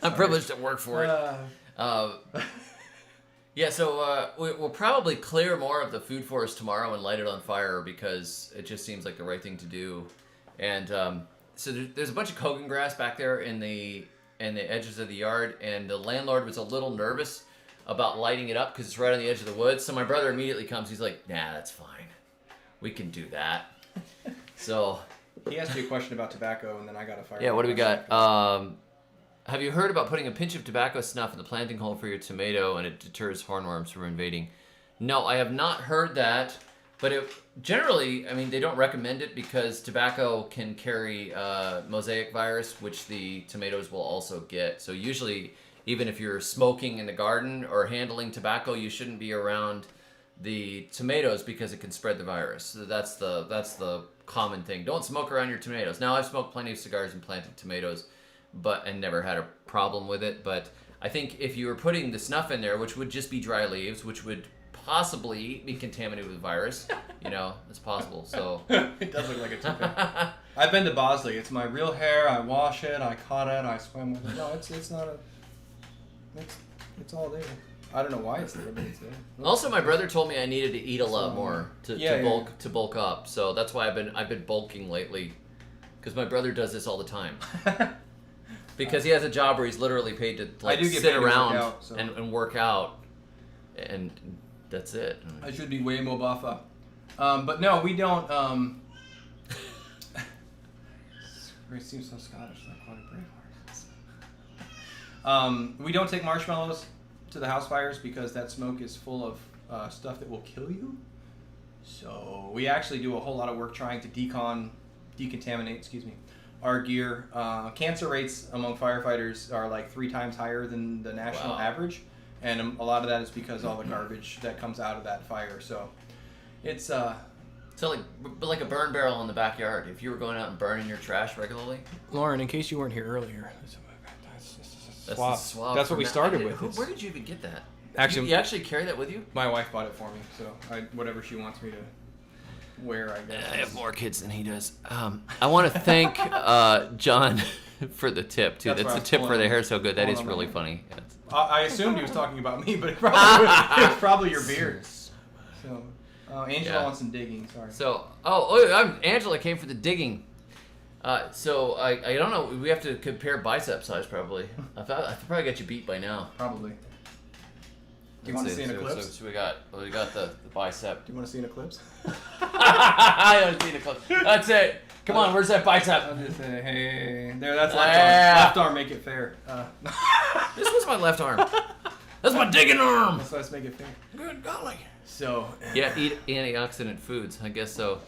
I'm privileged to work for it. Yeah, so we'll probably clear more of the food forest tomorrow and light it on fire because it just seems like the right thing to do. And so there's a bunch of Kogan grass back there in the edges of the yard, and the landlord was a little nervous about lighting it up because it's right on the edge of the woods. So my brother immediately comes. He's like, "Nah, that's fine. We can do that." So he asked you a question about tobacco, and then I got a fire. Yeah, what do we got? Have you heard about putting a pinch of tobacco snuff in the planting hole for your tomato and it deters hornworms from invading? No, I have not heard that. But generally, I mean, they don't recommend it because tobacco can carry mosaic virus, which the tomatoes will also get. So usually, even if you're smoking in the garden or handling tobacco, you shouldn't be around the tomatoes because it can spread the virus. So that's the common thing. Don't smoke around your tomatoes. Now, I've smoked plenty of cigars and planted tomatoes, and never had a problem with it. But I think if you were putting the snuff in there, which would just be dry leaves, which would possibly be contaminated with virus. It's possible. So it does look like a toupee. I've been to Bosley. It's my real hair. I wash it. I cut it. I swim with it. No, it's not a. It's all there. I don't know why it's there, but it's there. Also, my brother told me I needed to eat a lot more to bulk up. So that's why I've been bulking lately, because my brother does this all the time. Because he has a job where he's literally paid to sit around and work out, and that's it. I should be way more buffer. But no, we don't. It seems so Scottish, not quite a Braveheart. We don't take marshmallows to the house fires because that smoke is full of stuff that will kill you. So we actually do a whole lot of work trying to decontaminate, our gear. Cancer rates among firefighters are like 3 times higher than the national average. And a lot of that is because all the garbage that comes out of that fire. So it's so like a burn barrel in the backyard. If you were going out and burning your trash regularly, Lauren, in case you weren't here earlier, that's the swab. That's what we started with. Where did you even get that? Actually, You actually carry that with you? my wife bought it for me, so whatever she wants me to wear, I guess. I have more kids than he does. I want to thank John for the tip, too. That's That's where I the was tip for pulling- the hair so good. That pulling is on my really hair. funny. Yes. I assumed he was talking about me, but it was probably your beard. So, Angela wants some digging. Sorry. So, Angela came for the digging. So I don't know. We have to compare bicep size probably. I probably got you beat by now. Probably. Do you want to see an eclipse? So we got the bicep. Do you want to see an eclipse? I don't see an eclipse. That's it. Come on, where's that bicep? I'll just say, hey, there. That's left arm. Left arm, make it fair. This was my left arm. That's my digging arm. So let's make it fair. Good golly. So. Yeah, eat antioxidant foods. I guess so.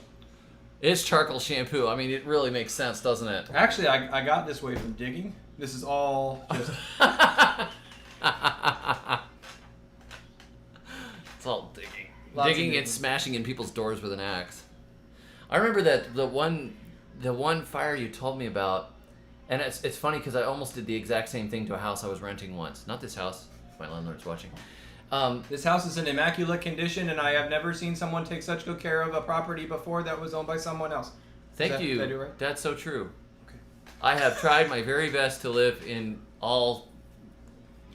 It's charcoal shampoo. I mean, it really makes sense, doesn't it? Actually, I got this way from digging. This is all just. It's all digging. Lots of Digging digging. and smashing in people's doors with an axe. I remember that the one fire you told me about, and it's funny because I almost did the exact same thing to a house I was renting once. Not this house. If my landlord's watching. This house is in immaculate condition, and I have never seen someone take such good care of a property before that was owned by someone else. Thank you. Did I do it right? That's so true. Okay. I have tried my very best to live in all.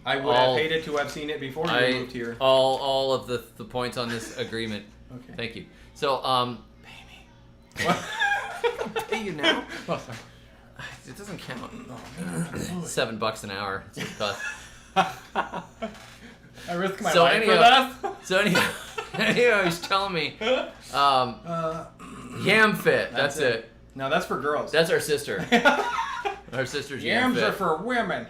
I would have hated to have seen it before you moved here. All of the points on this agreement. Okay. Thank you. So, pay me. What? Pay you now? Oh, sorry. It doesn't count. Oh, man. $7 an hour. That's what it costs. I risk my So life for anyhow- that? So anyhow, he's telling me, Yam Fit. That's it. No, that's for girls. That's our sister. Our sister's Yam Yams Fit. are for women.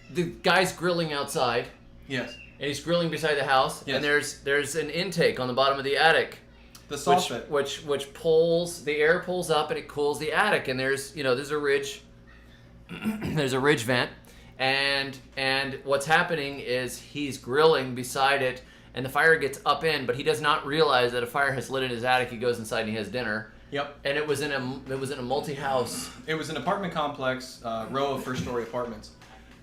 The guy's grilling outside, Yes. and he's grilling beside the house, Yes. and there's an intake on the bottom of the attic, The soffit. which pulls the air pulls up and it cools the attic, and there's a ridge, there's a ridge vent, and what's happening is he's grilling beside it, and the fire gets up in, but he does not realize that a fire has lit in his attic. He goes inside and he has dinner. Yep. And it was in a multi-house. It was an apartment complex, row of first-story apartments,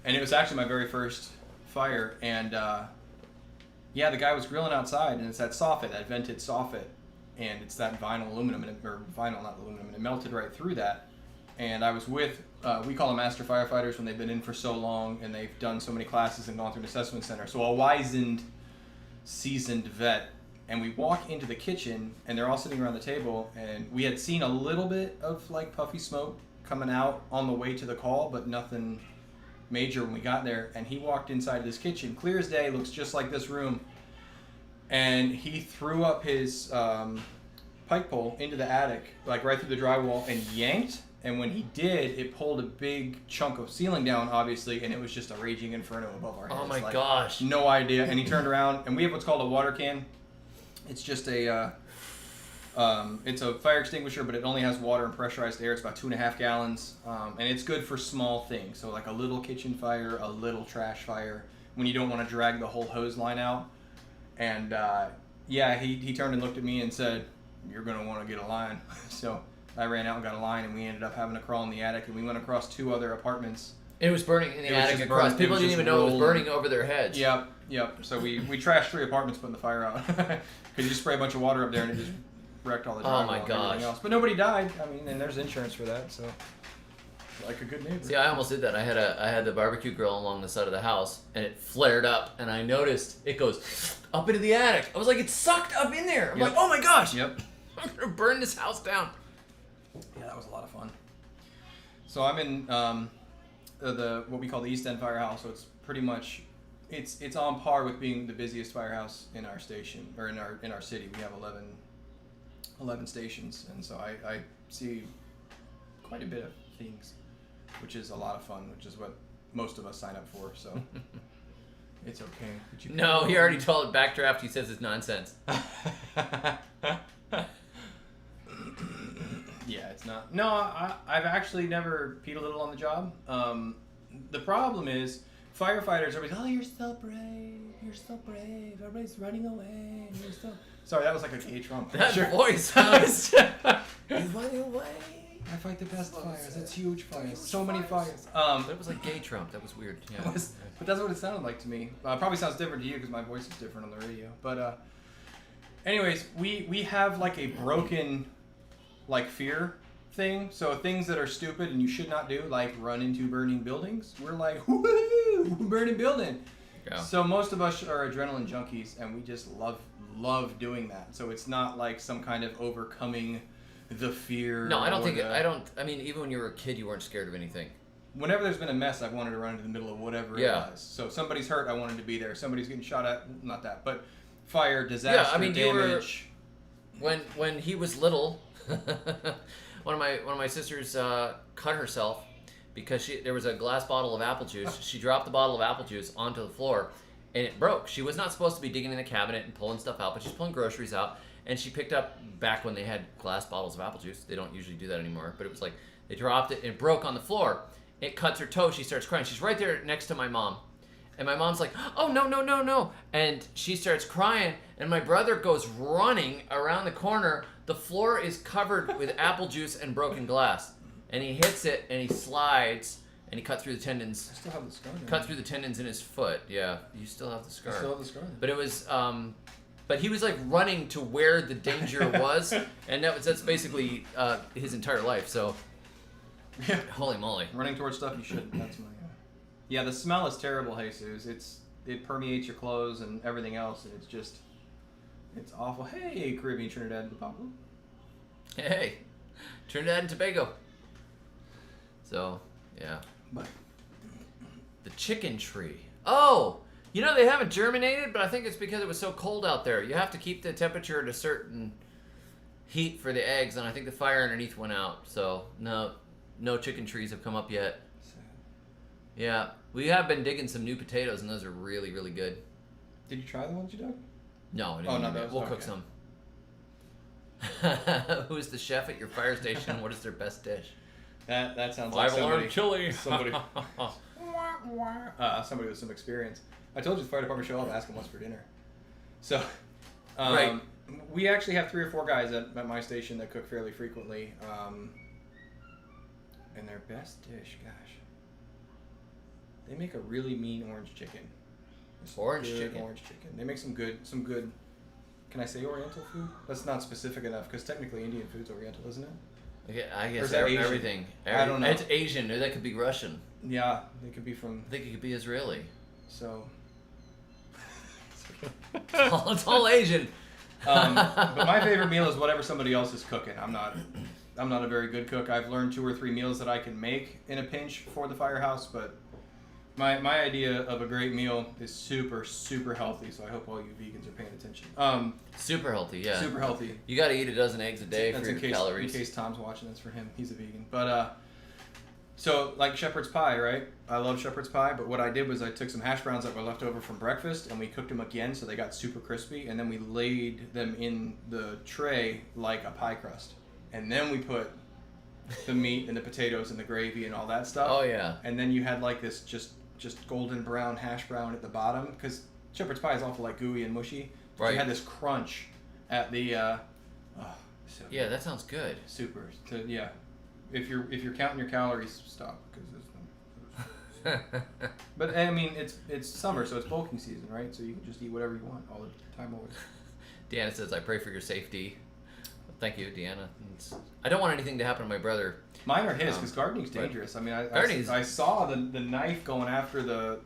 and it was actually my very first fire. And yeah, the guy was grilling outside, and it's that soffit, that vented soffit, and it's that vinyl aluminum, or vinyl, not aluminum, and it melted right through that. And I was with, we call them master firefighters when they've been in for so long and they've done so many classes and gone through an assessment center. So a wizened, seasoned vet. And we walk into the kitchen, and they're all sitting around the table, and we had seen a little bit of like puffy smoke coming out on the way to the call, but nothing major when we got there. And he walked inside of this kitchen, clear as day, looks just like this room, and he threw up his pike pole into the attic, like right through the drywall, and yanked. And when he did, it pulled a big chunk of ceiling down, obviously, and it was just a raging inferno above our heads. Oh my like, gosh. No idea. And he turned around, and we have what's called a water can. It's just it's a fire extinguisher, but it only has water and pressurized air. It's about 2.5 gallons, and it's good for small things. So like a little kitchen fire, a little trash fire, when you don't want to drag the whole hose line out. And yeah, he turned and looked at me and said, "You're gonna want to get a line." So I ran out and got a line, and we ended up having to crawl in the attic, and we went across 2 other apartments. It was burning in the It was attic just across. burning. People It was didn't just even know it was rolling. burning over their heads. Yep. So we trashed 3 apartments putting the fire out. Because you just spray a bunch of water up there and it just wrecked all the drywall Oh my and gosh. everything else. But nobody died. I mean, and there's insurance for that, so like a good neighbor. See, I almost did that. I had the barbecue grill along the side of the house, and it flared up, and I noticed it goes up into the attic. I was like, it sucked up in there. I'm Yep. like, oh my gosh. Yep. I'm gonna burn this house down. Yeah, that was a lot of fun. So I'm in the what we call the East End Firehouse. So it's pretty much it's on par with being the busiest firehouse in our station or in our city. We have 11 stations, and so I see quite a bit of things, which is a lot of fun, which is what most of us sign up for. So it's okay. But you No, he already told it backdraft. He says it's nonsense. Yeah, it's not. No, I've actually never peed a little on the job. The problem is firefighters. Everybody's, oh, you're so brave. You're so brave. Everybody's running away. You're so. Sorry, that was like a gay Trump. That Sure. voice was. He's running away. I fight the best Slow fires. set. It's huge fires. Huge So many fires. That was like gay Trump. That was weird. Yeah. But that's what it sounded like to me. Probably sounds different to you because my voice is different on the radio. But anyways, we have like a broken like fear thing. So things that are stupid and you should not do, like run into burning buildings. We're like, woo, burning building. Yeah. So most of us are adrenaline junkies, and we just love doing that. So it's not like some kind of overcoming the fear. No, I don't think. the- I mean, even when you were a kid, you weren't scared of anything. Whenever there's been a mess, I've wanted to run into the middle of whatever Yeah. it was. So if somebody's hurt, I wanted to be there. Somebody's getting shot at, not that, but fire, disaster, I mean, you were- damage. When he was little, one of my sisters cut herself because there was a glass bottle of apple juice. She dropped the bottle of apple juice onto the floor, and it broke. She was not supposed to be digging in the cabinet and pulling stuff out, but she's pulling groceries out, and she picked up, back when they had glass bottles of apple juice. They don't usually do that anymore, but it was like they dropped it and it broke on the floor. It cuts her toe. She starts crying. She's right there next to my mom. And my mom's like, oh, no. And she starts crying, and my brother goes running around the corner. The floor is covered with apple juice and broken glass. And he hits it, and he slides, and he cut through the tendons. I still have the scar. Cut through the tendons in his foot. Yeah, you still have the I scar. still have the scar. But it was, but he was like running to where the danger was, and that's basically his entire life. So, Yeah. holy moly. Running towards stuff you shouldn't. That's my. Yeah, the smell is terrible, Jesus. It permeates your clothes and everything else, and it's awful. Hey, Caribbean Trinidad and Tobago. Hey, Trinidad and Tobago. So, yeah. But The chicken tree. Oh, you know, they haven't germinated, but I think it's because it was so cold out there. You have to keep the temperature at a certain heat for the eggs, and I think the fire underneath went out. So, no chicken trees have come up yet. Yeah, we have been digging some new potatoes, and those are really, really good. did you try the ones you dug? No, Oh, no, we'll those- cook okay. some. Who's the chef at your fire station? What is their best dish? That sounds like somebody. chili. Somebody with some experience. I told you the fire department show up, ask them what's for dinner. So, Right. we actually have 3 or 4 guys at my station that cook fairly frequently. And their best dish, gosh, they make a really mean orange chicken. It's Orange good chicken. Orange chicken. They make some good. Can I say Oriental food? That's not specific enough because technically Indian food's Oriental, isn't it? Okay, I Or guess is that Asian? everything. I don't know. It's Asian. Or that could be Russian. Yeah, they could be from. I think it could be Israeli. So. It's all Asian. But my favorite meal is whatever somebody else is cooking. I'm not a very good cook. I've learned 2 or 3 meals that I can make in a pinch for the firehouse, but my idea of a great meal is super, super healthy. So I hope all you vegans are paying attention. Super healthy, yeah. Super healthy. You got to eat a dozen eggs a day That's for your in calories. case Tom's watching. That's for him. He's a vegan. But so like shepherd's pie, right? I love shepherd's pie. But what I did was I took some hash browns that were left over from breakfast and we cooked them again so they got super crispy. And then we laid them in the tray like a pie crust. And then we put the meat and the potatoes and the gravy and all that stuff. Oh, yeah. And then you had like this just golden brown hash brown at the bottom because shepherd's pie is awful like gooey and mushy. But Right. you had this crunch at the. So Yeah, that sounds good. super. So yeah, if you're counting your calories, stop because But I mean, it's summer, so it's bulking season, right? So you can just eat whatever you want all the time, always. Deanna says, I pray for your safety. Thank you, Deanna. I don't want anything to happen to my brother. Mine are his because gardening's dangerous. I mean, I saw the knife going after the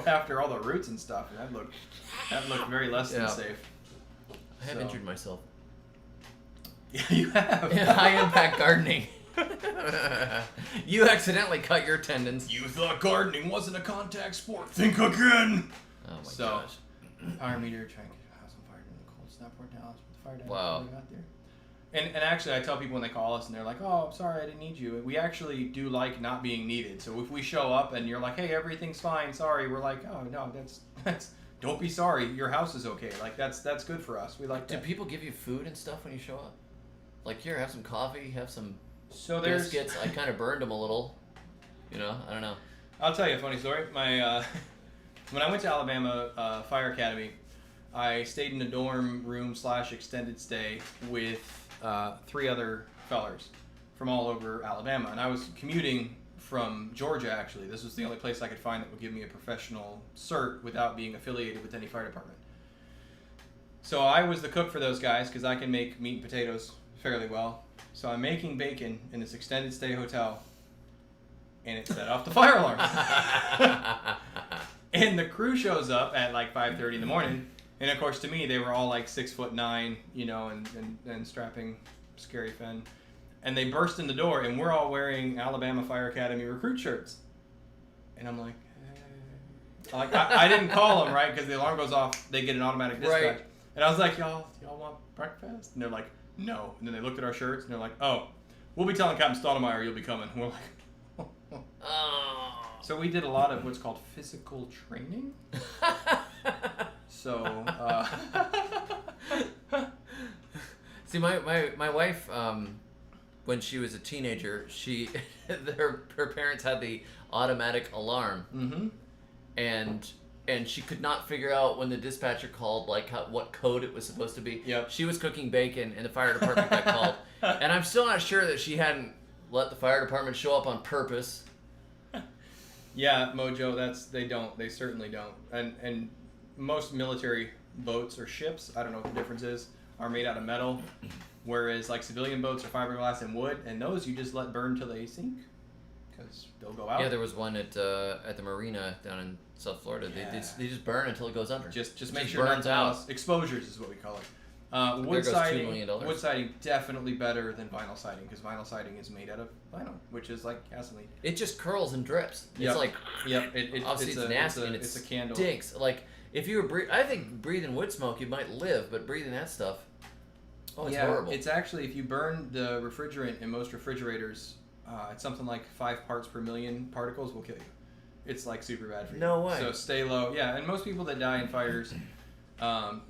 after all the roots and stuff, and that looked very less than Yeah. safe. I have So- injured myself. Yeah, you have. Yeah, high impact gardening. You accidentally cut your tendons. You thought gardening wasn't a contact sport. Think again. Oh my So- gosh. Power meter trying to get the house on fire in the cold snap Port Dallas, but the fire damage Wow. really got there. And actually, I tell people when they call us and they're like, "Oh, I'm sorry, I didn't need you." We actually do like not being needed. So if we show up and you're like, "Hey, everything's fine, sorry," we're like, "Oh no, that's don't be sorry. Your house is okay." Like that's good for us. We like Do that. people give you food and stuff when you show up? Like, here, have some coffee, have some So there's. biscuits. I kind of burned them a little. You know, I don't know. I'll tell you a funny story. My when I went to Alabama Fire Academy, I stayed in a dorm room / extended stay with 3 other fellers from all over Alabama. And I was commuting from Georgia, actually. This was the only place I could find that would give me a professional cert without being affiliated with any fire department. So I was the cook for those guys because I can make meat and potatoes fairly well. So I'm making bacon in this extended stay hotel, and it set off the fire alarm. And the crew shows up at like 5:30 in the morning, and of course to me they were all like 6'9", you know, and strapping scary Fen, and they burst in the door, and we're all wearing Alabama Fire Academy recruit shirts, and I'm like, hey. Like I didn't call them right because the alarm goes off, they get an automatic dispatch, Right. and I was like, y'all want breakfast? And they're like, no. And then they looked at our shirts and they're like, oh, we'll be telling Captain Stoudemire you'll be coming. And we're like, Oh. so we did a lot of what's called physical training. So, See, my wife, when she was a teenager, her parents had the automatic alarm, mm-hmm. and she could not figure out when the dispatcher called, like what code it was supposed to be. Yep. She was cooking bacon, and the fire department got called, and I'm still not sure that she hadn't let the fire department show up on purpose. Yeah, Mojo, they certainly don't. And most military boats or ships, I don't know what the difference is, are made out of metal, whereas like civilian boats are fiberglass and wood, and those you just let burn till they sink, because they'll go out. Yeah, there was one at the marina down in South Florida. Yeah. They just burn until it goes under. Just make sure burns nothing out. else. Exposures is what we call it. There Wood goes $2 siding. million. Wood siding definitely better than vinyl siding because vinyl siding is made out of vinyl, which is like gasoline. It just curls and drips. Yep. It's like, Yep. obviously it's nasty and it's a candle. stinks. Like if you were I think breathing wood smoke you might live, but breathing that stuff, it's horrible. It's actually, if you burn the refrigerant in most refrigerators, it's something like 5 parts per million particles will kill you. It's like super bad for you. No way. So stay low. Yeah, and most people that die in fires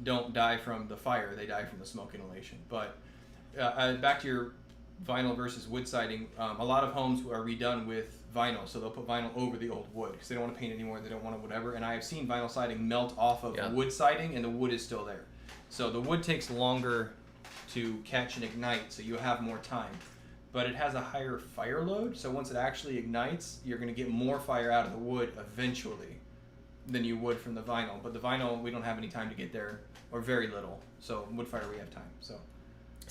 don't die from the fire; they die from the smoke inhalation. But back to your vinyl versus wood siding, a lot of homes are redone with vinyl, so they'll put vinyl over the old wood because they don't want to paint anymore. They don't want to whatever. And I have seen vinyl siding melt off of wood siding, and the wood is still there. So the wood takes longer to catch and ignite, so you have more time. But it has a higher fire load, so once it actually ignites, you're going to get more fire out of the wood eventually than you would from the vinyl. But the vinyl, we don't have any time to get there, or very little. So wood fire, we have time. So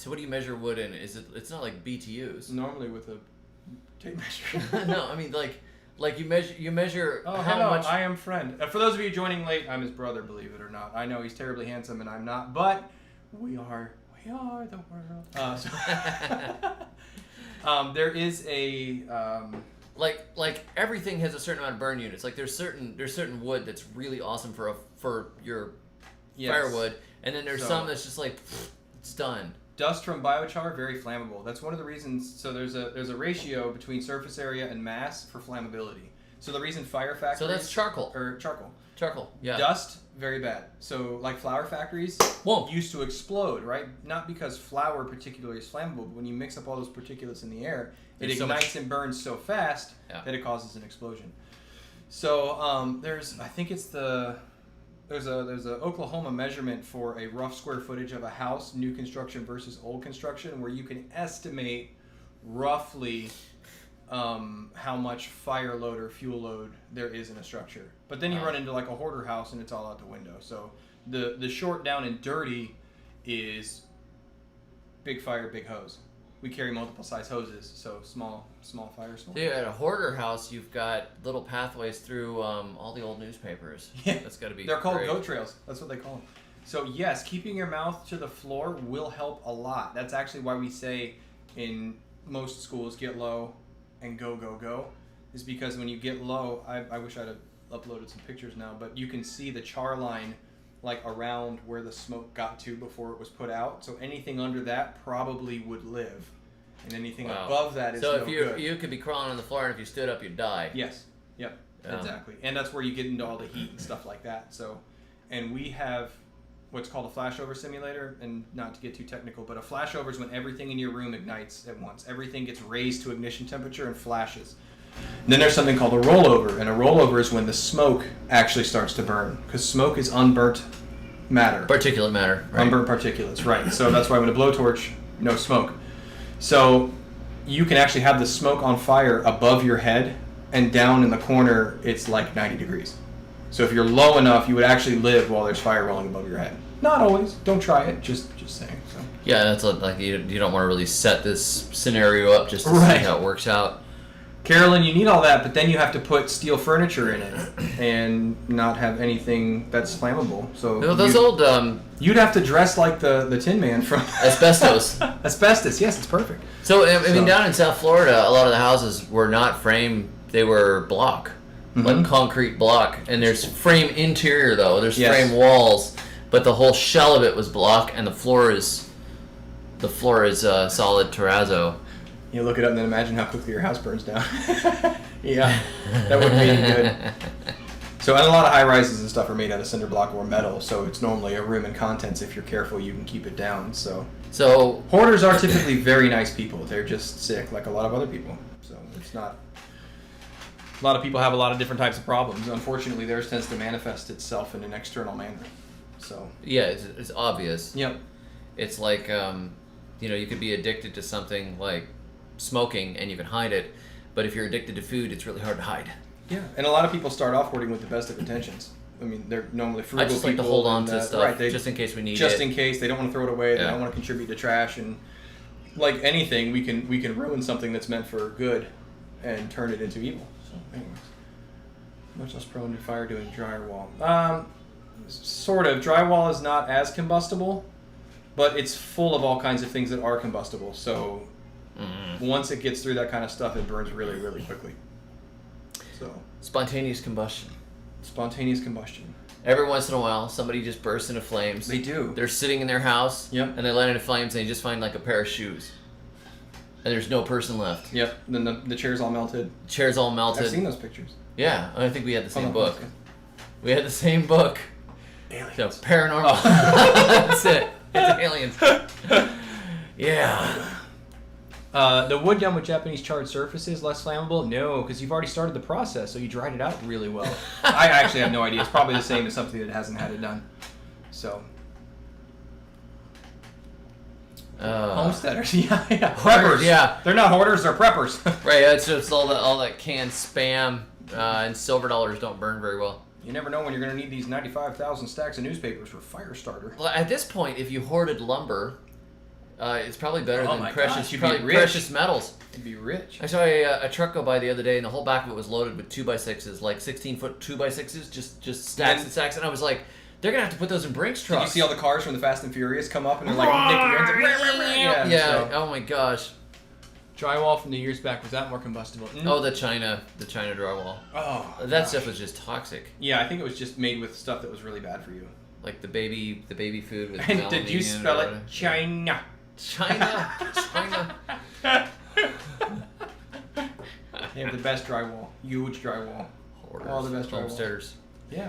what do you measure wood in? It's not like BTUs? Normally with a tape measure. No, I mean like you measure Oh, how hello, much. I am friend. For those of you joining late, I'm his brother, believe it or not. I know he's terribly handsome and I'm not, but we are the world. There is a like everything has a certain amount of burn units. Like there's certain wood that's really awesome for your firewood, and then there's some that's just like it's done. Dust from biochar, very flammable. That's one of the reasons. So there's a ratio between surface area and mass for flammability. So the reason fire factories. So that's charcoal. Or charcoal. Charcoal. Yeah. Dust, very bad. So like flour factories used to explode, right? Not because flour particularly is flammable, but when you mix up all those particulates in the air, it ignites and burns so fast that it causes an explosion. So there's a Oklahoma measurement for a rough square footage of a house, new construction versus old construction, where you can estimate roughly how much fire load or fuel load there is in a structure. But then you run into like a hoarder house and it's all out the window. So the short, down, and dirty is big fire, big hose. We carry multiple size hoses, so small fire, small. Dude, at a hoarder house, you've got little pathways through all the old newspapers. Yeah, that's got to be. They're called great. goat trails. That's what they call them. So yes, keeping your mouth to the floor will help a lot. That's actually why we say in most schools get low and go, go, go. Is because when you get low, I wish I'd have uploaded some pictures now, but you can see the char line like around where the smoke got to before it was put out. So anything under that probably would live, and anything above that is so no if good. you could be crawling on the floor, and if you stood up, you'd die. Yes. Yep. Exactly. And that's where you get into all the heat and stuff like that. So, and we have what's called a flashover simulator, and not to get too technical, but a flashover is when everything in your room ignites at once. Everything gets raised to ignition temperature and flashes. And then there's something called a rollover, and a rollover is when the smoke actually starts to burn, because smoke is unburnt matter. Particulate matter. Right? Unburnt particulates, right. So that's why with a blowtorch, no smoke. So you can actually have the smoke on fire above your head, and down in the corner it's like 90 degrees. So if you're low enough, you would actually live while there's fire rolling above your head. Not always. Don't try it. Just saying. So. Yeah, that's like you don't want to really set this scenario up just to see how it works out. Carolyn, you need all that, but then you have to put steel furniture in it and not have anything that's flammable. So those old you'd have to dress like the Tin Man from asbestos. Asbestos, yes, it's perfect. So I mean, down in South Florida, a lot of the houses were not frame; they were block, like concrete block. And there's frame interior though. There's frame walls, but the whole shell of it was block, and the floor is solid terrazzo. You look it up and then imagine how quickly your house burns down. Yeah, that wouldn't be any good. So, and a lot of high rises and stuff are made out of cinder block or metal, so it's normally a room and contents. If you're careful, you can keep it down. So hoarders are typically very nice people. They're just sick, like a lot of other people. So it's not. A lot of people have a lot of different types of problems. Unfortunately, theirs tends to manifest itself in an external manner. So yeah, it's obvious. Yep. It's like you could be addicted to something like smoking and you can hide it, but if you're addicted to food, it's really hard to hide. Yeah, and a lot of people start off hoarding with the best of intentions. I mean, they're normally frugal people. I just like to hold on to stuff, right, just in case we need it. Just in case. They don't want to throw it away. They don't want to contribute to trash. And like anything, we can ruin something that's meant for good and turn it into evil. So anyways, much less prone to fire doing drywall. Sort of. Drywall is not as combustible, but it's full of all kinds of things that are combustible. So once it gets through that kind of stuff, it burns really, really quickly. So spontaneous combustion. Spontaneous combustion. Every once in a while, somebody just bursts into flames. They do. They're sitting in their house, and they land into flames, and they just find like a pair of shoes, and there's no person left. Yep. Then the chair's all melted. Chair's all melted. I've seen those pictures. Yeah, I think we had the same book. We had the same book. Aliens. So paranormal. That's it. It's aliens. Yeah. The wood done with Japanese charred surfaces less flammable? No, because you've already started the process, so you dried it out really well. I actually have no idea. It's probably the same as something that hasn't had it done. So. Homesteaders, yeah. Preppers, yeah. They're not hoarders, they're preppers. Right, it's just all that canned spam, and silver dollars don't burn very well. You never know when you're going to need these 95,000 stacks of newspapers for fire starter. Well, at this point, if you hoarded lumber, it's probably better than precious metals. You'd be rich. I saw a truck go by the other day, and the whole back of it was loaded with 2x6s, like 16-foot 2x6s, just stacks and stacks. And I was like, they're gonna have to put those in Brinks trucks. Did you see all the cars from the Fast and Furious come up and they're like, yeah. So. Oh my gosh. Drywall from the years back, was that more combustible? Oh, the China drywall. Oh, that stuff was just toxic. Yeah, I think it was just made with stuff that was really bad for you. Like the baby food with. And did you spell it China? China. They have the best drywall. Huge drywall. Hoarders. All the best drywall. Homesteaders. Yeah.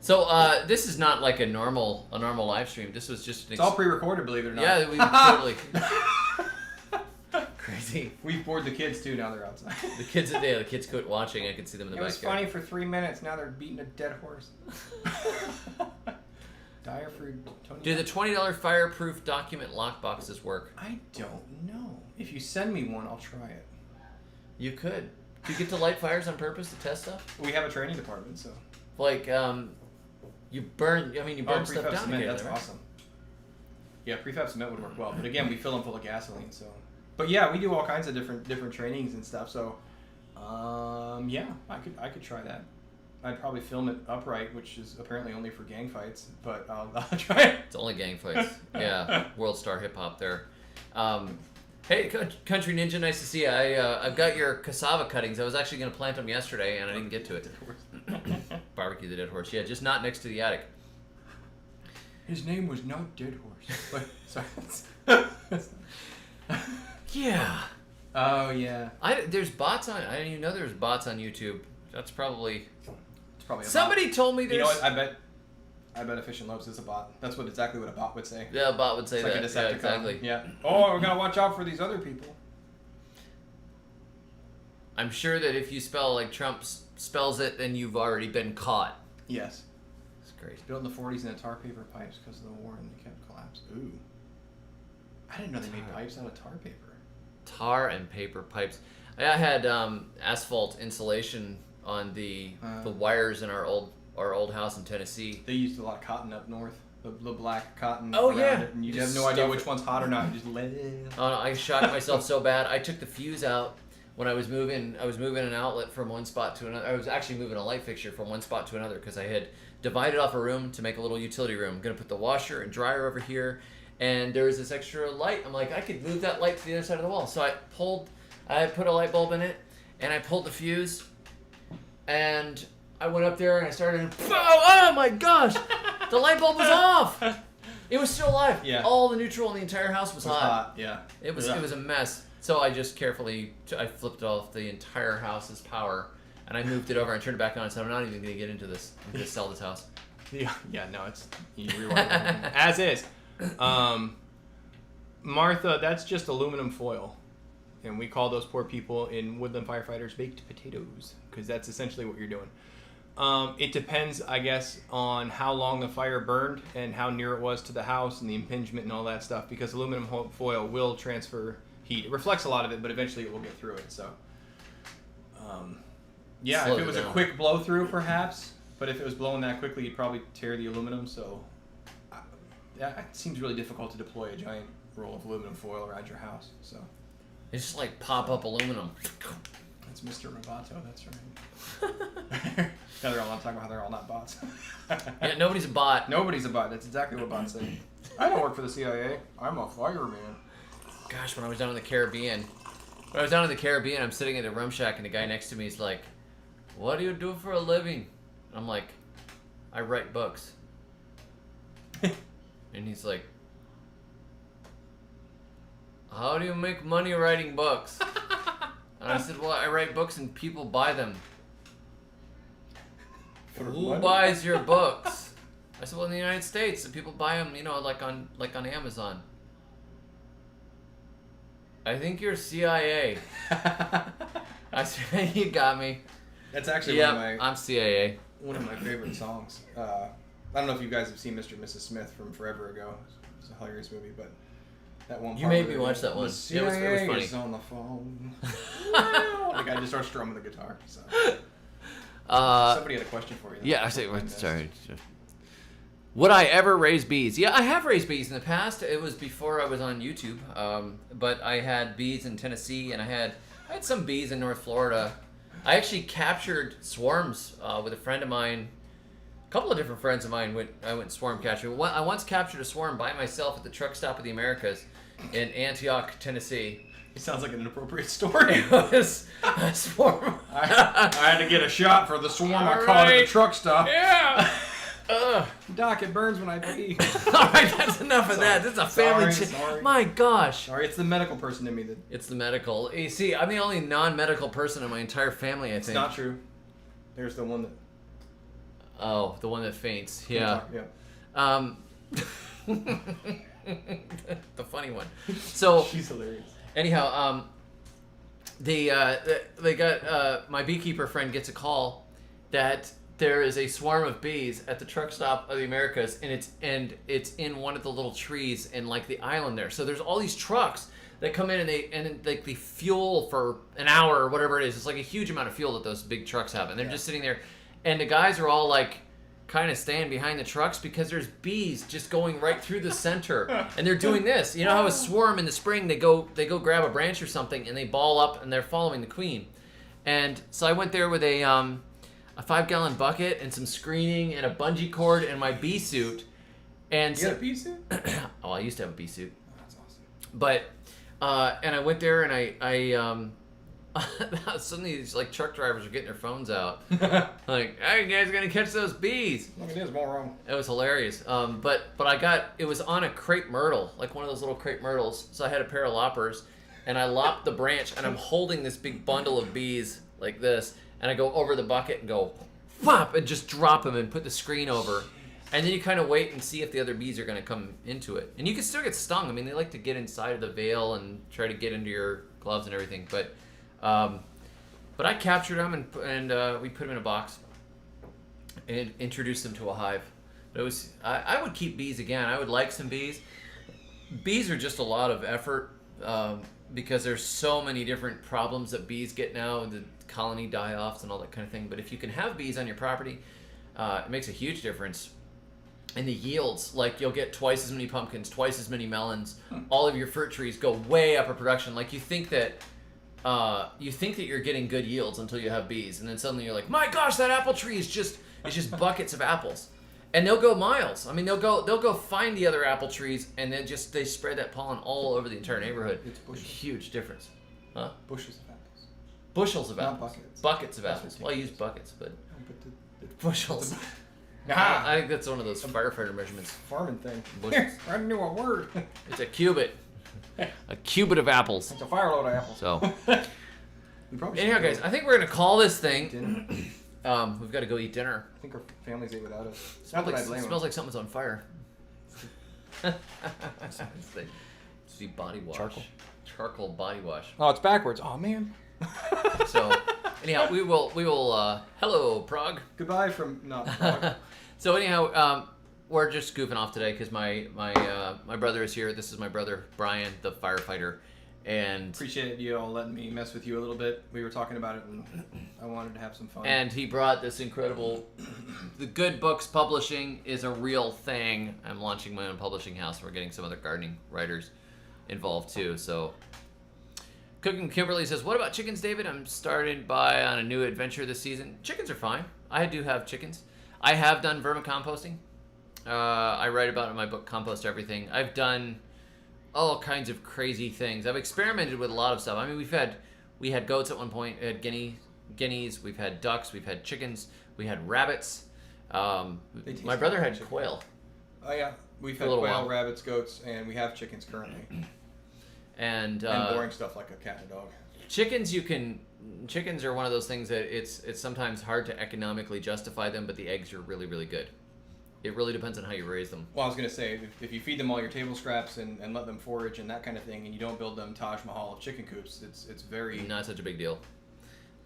So this is not like a normal live stream. This was just it's all pre-recorded, believe it or not. Yeah, we totally. Crazy. We bored the kids too. Now they're outside. The kids quit watching. I could see them in the backyard. It was funny for 3 minutes. Now they're beating a dead horse. Dire for Tony. Do the $20 fireproof document lockboxes work? I don't know. If you send me one, I'll try it. You could. Do you get to light fires on purpose to test stuff? We have a training department, so. Like, you burn stuff down. Cement, that's awesome. Yeah, prefab cement would work well, but again, we fill them full of gasoline, so. But yeah, we do all kinds of different trainings and stuff. So, yeah, I could try that. I'd probably film it upright, which is apparently only for gang fights, but I'll try it. It's only gang fights. Yeah, World Star Hip Hop there. Hey, Country Ninja, nice to see you. I've got your cassava cuttings. I was actually going to plant them yesterday, and I didn't get to it. Barbecue the dead horse. Yeah, just not next to the attic. His name was not Dead Horse. Sorry. Yeah. Oh yeah. There's bots on. I didn't even know there was bots on YouTube. That's probably. It's probably. Somebody told me there's. You know what? I bet Efficient Loves is a bot. That's exactly what a bot would say. Yeah, a bot would say it's that. Like a Decepticon. Yeah, exactly. Yeah. Oh, we're gonna watch out for these other people. I'm sure that if you spell like Trump spells it, then you've already been caught. Yes. It's crazy. Built in the 40s in tar paper pipes because of the war and they kept collapse. Ooh. I didn't know they made pipes out of tar paper. tar and paper pipes. I had asphalt insulation on the wires in our old house in Tennessee. They used a lot of cotton up north. The black cotton Oh, around yeah. it, and you Just have no idea stuff which it. one's hot or not. You just let it. Oh, no, I shocked myself so bad. I took the fuse out when I was moving. I was moving an outlet from one spot to another. I was actually moving a light fixture from one spot to another because I had divided off a room to make a little utility room. I'm gonna put the washer and dryer over here, and there was this extra light. I'm like, I could move that light to the other side of the wall. So I put a light bulb in it, and I pulled the fuse, and I went up there and I started. Oh my gosh, the light bulb was off. It was still alive. Yeah. All the neutral in the entire house was hot. Yeah. It was a mess. So I just carefully I flipped off the entire house's power, and I moved it over and turned it back on and said, I'm not even going to get into this. I'm going to sell this house. Yeah. No, it's you rewind it. As is. Martha, that's just aluminum foil, and we call those poor people in Woodland Firefighters baked potatoes because that's essentially what you're doing. It depends, I guess, on how long the fire burned and how near it was to the house and the impingement and all that stuff, because aluminum foil will transfer heat. It reflects a lot of it, but eventually it will get through it. So, yeah, Slow if it it was down. a quick blow through, perhaps, but if it was blowing that quickly, you'd probably tear the aluminum. So, it seems really difficult to deploy a giant roll of aluminum foil around your house. So, It's just like pop up aluminum. that's Mr. Roboto, that's right. Now they're all talking about how they're all not bots. Yeah, nobody's a bot. Nobody's a bot. That's exactly what bots say. I don't work for the CIA. I'm a fireman. Gosh, when I was down in the Caribbean, I'm sitting at a rum shack, and the guy next to me is like, "What do you do for a living?" I'm like, "I write books." And he's like, "How do you make money writing books?" And I said, "Well, I write books and people buy them." Who buys your books? I said, well, in the United States, people buy them, like on Amazon. I think you're CIA. I said, you got me. That's actually Yeah, I'm CIA. one of my favorite songs. I don't know if you guys have seen Mr. and Mrs. Smith from forever ago. It's a hilarious movie, but that one. You part made where me watch that one. The It was CIA funny. is on the phone. The guy just starts strumming the guitar. So. Somebody had a question for you. Yeah, I say, sorry. Would I ever raise bees? Yeah, I have raised bees in the past. It was before I was on YouTube, but I had bees in Tennessee, and I had some bees in North Florida. I actually captured swarms with a friend of mine. A couple of different friends of mine I went swarm catching. I once captured a swarm by myself at the truck stop of the Americas in Antioch, Tennessee. It sounds like an inappropriate story. It was a swarm. I had to get a shot for the swarm I All caught at the right. truck stop. Yeah. Doc, it burns when I pee. All right, that's enough of that. This is a family. Sorry. My gosh. Sorry, it's the medical person in me that. It's the medical. You see, I'm the only non-medical person in my entire family, I think. It's not true. There's the one that. Oh, the one that faints. Yeah. Yeah. The funny one. So, She's hilarious. anyhow, they got my beekeeper friend gets a call that there is a swarm of bees at the truck stop of the Americas, and it's in one of the little trees in like the island there. So there's all these trucks that come in and they fuel for an hour or whatever it is. It's like a huge amount of fuel that those big trucks have, and they're just sitting there, and the guys are all like kind of staying behind the trucks because there's bees just going right through the center, and they're doing this. You know how a swarm in the spring they go grab a branch or something and they ball up and they're following the queen. And so I went there with a 5-gallon bucket and some screening and a bungee cord and my bee suit. And You got a bee suit? oh, I used to have a bee suit, Oh, that's awesome. but and I went there and I suddenly these like truck drivers are getting their phones out, like, "Hey, you guys gonna catch those bees?" Look at this, moron. It was hilarious. But it was on a crepe myrtle, like one of those little crepe myrtles. So I had a pair of loppers, and I lopped the branch, and I'm holding this big bundle of bees like this, and I go over the bucket and go, whop, and just drop them and put the screen over. And then you kind of wait and see if the other bees are going to come into it. And you can still get stung. I mean, they like to get inside of the veil and try to get into your gloves and everything. But I captured them and we put them in a box and introduced them to a hive. But it was I would keep bees again. I would like some bees. Bees are just a lot of effort. because there's so many different problems that bees get now, the colony die-offs and all that kind of thing. But if you can have bees on your property, it makes a huge difference in the yields. Like, you'll get twice as many pumpkins, twice as many melons. All of your fruit trees go way up in production. Like, you think that you're getting good yields until you have bees, and then suddenly you're like, my gosh, that apple tree is just buckets of apples. And they'll go miles. I mean, they'll go find the other apple trees, and then they spread that pollen all over the entire neighborhood. It's bushels. Huge difference. Huh? Bushels of apples. Bushels of Not apples. buckets. Buckets of That's apples. what Well, I it use is. buckets, but The bushels. Ah, I think that's one of those firefighter measurements. farming thing. Bushels. I knew a word. It's a cubit. A cubit of apples. It's a fireload of apples. So, We probably anyhow, should guys, go I think we're gonna call this thing. dinner. We've got to go eat dinner. I think our families ate without us. Not Smells that like, I blame them. smells like something's on fire. See, body wash. Charcoal body wash. Oh, it's backwards. Oh man. So, anyhow, we will. Hello, Prague. Goodbye from not. Prague. So anyhow, we're just goofing off today because my brother is here. This is my brother Brian, the firefighter, and Appreciate you all letting me mess with you a little bit. We were talking about it, and I wanted to have some fun. he brought this incredible. The Good Books Publishing is a real thing. I'm launching my own publishing house. We're getting some other gardening writers involved too. So, Cooking Kimberly says, "What about chickens, David? I'm starting by on a new adventure this season. Chickens are fine. I do have chickens. I have done vermicomposting. I write about it in my book, Compost Everything. I've done all kinds of crazy things. I've experimented with a lot of stuff. I mean, we had goats at one point. We had guineas. We've had ducks. We've had chickens. We had rabbits. They taste My brother like had chicken. quail. Oh yeah, we've For a had little quail, while. rabbits, goats, and we have chickens currently. And boring stuff like a cat and a dog. Chickens are one of those things that it's sometimes hard to economically justify them, but the eggs are really, really good. It really depends on how you raise them. Well, I was gonna say, if you feed them all your table scraps and let them forage and that kind of thing, and you don't build them Taj Mahal of chicken coops, it's very Not such a big deal.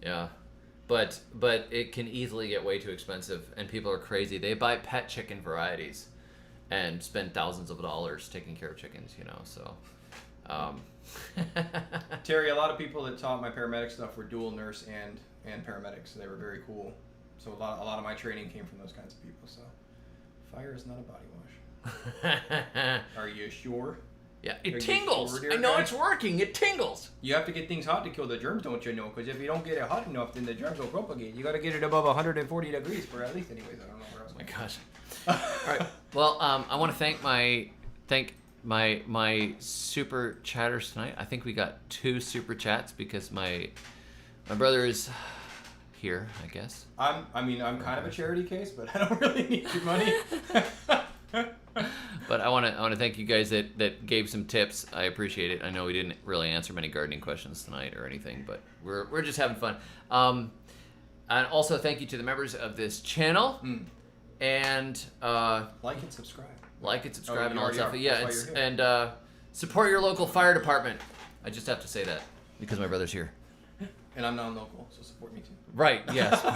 Yeah. But it can easily get way too expensive, and people are crazy. They buy pet chicken varieties and spend thousands of dollars taking care of chickens, so... Terry, a lot of people that taught my paramedic stuff were dual nurse and paramedics, so they were very cool. So a lot of my training came from those kinds of people. So fire is not a body wash. Are you sure? Yeah, Are it you tingles. sure, dear I know guy? it's working. It tingles. You have to get things hot to kill the germs, don't you know? Because if you don't get it hot enough, then the germs will propagate. You got to get it above 140 degrees for at least, anyways. I don't know where else. Oh my gosh. All right. Well, I want to thank my super chatters tonight. I think we got 2 super chats because my brother is here, I guess. I'm kind of a charity case, but I don't really need your money. But I want to thank you guys that gave some tips. I appreciate it. I know we didn't really answer many gardening questions tonight or anything, but we're just having fun. And also thank you to the members of this channel. And Like and subscribe. like and subscribe Oh, and all that you stuff. already Yeah, are. That's it's, why you're and support your local fire department. I just have to say that because my brother's here. And I'm non-local, so support me too. Right. Yes. So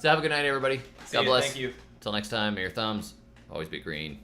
have a good night, everybody. See God ya, bless. Thank you. Until next time, may your thumbs always be green.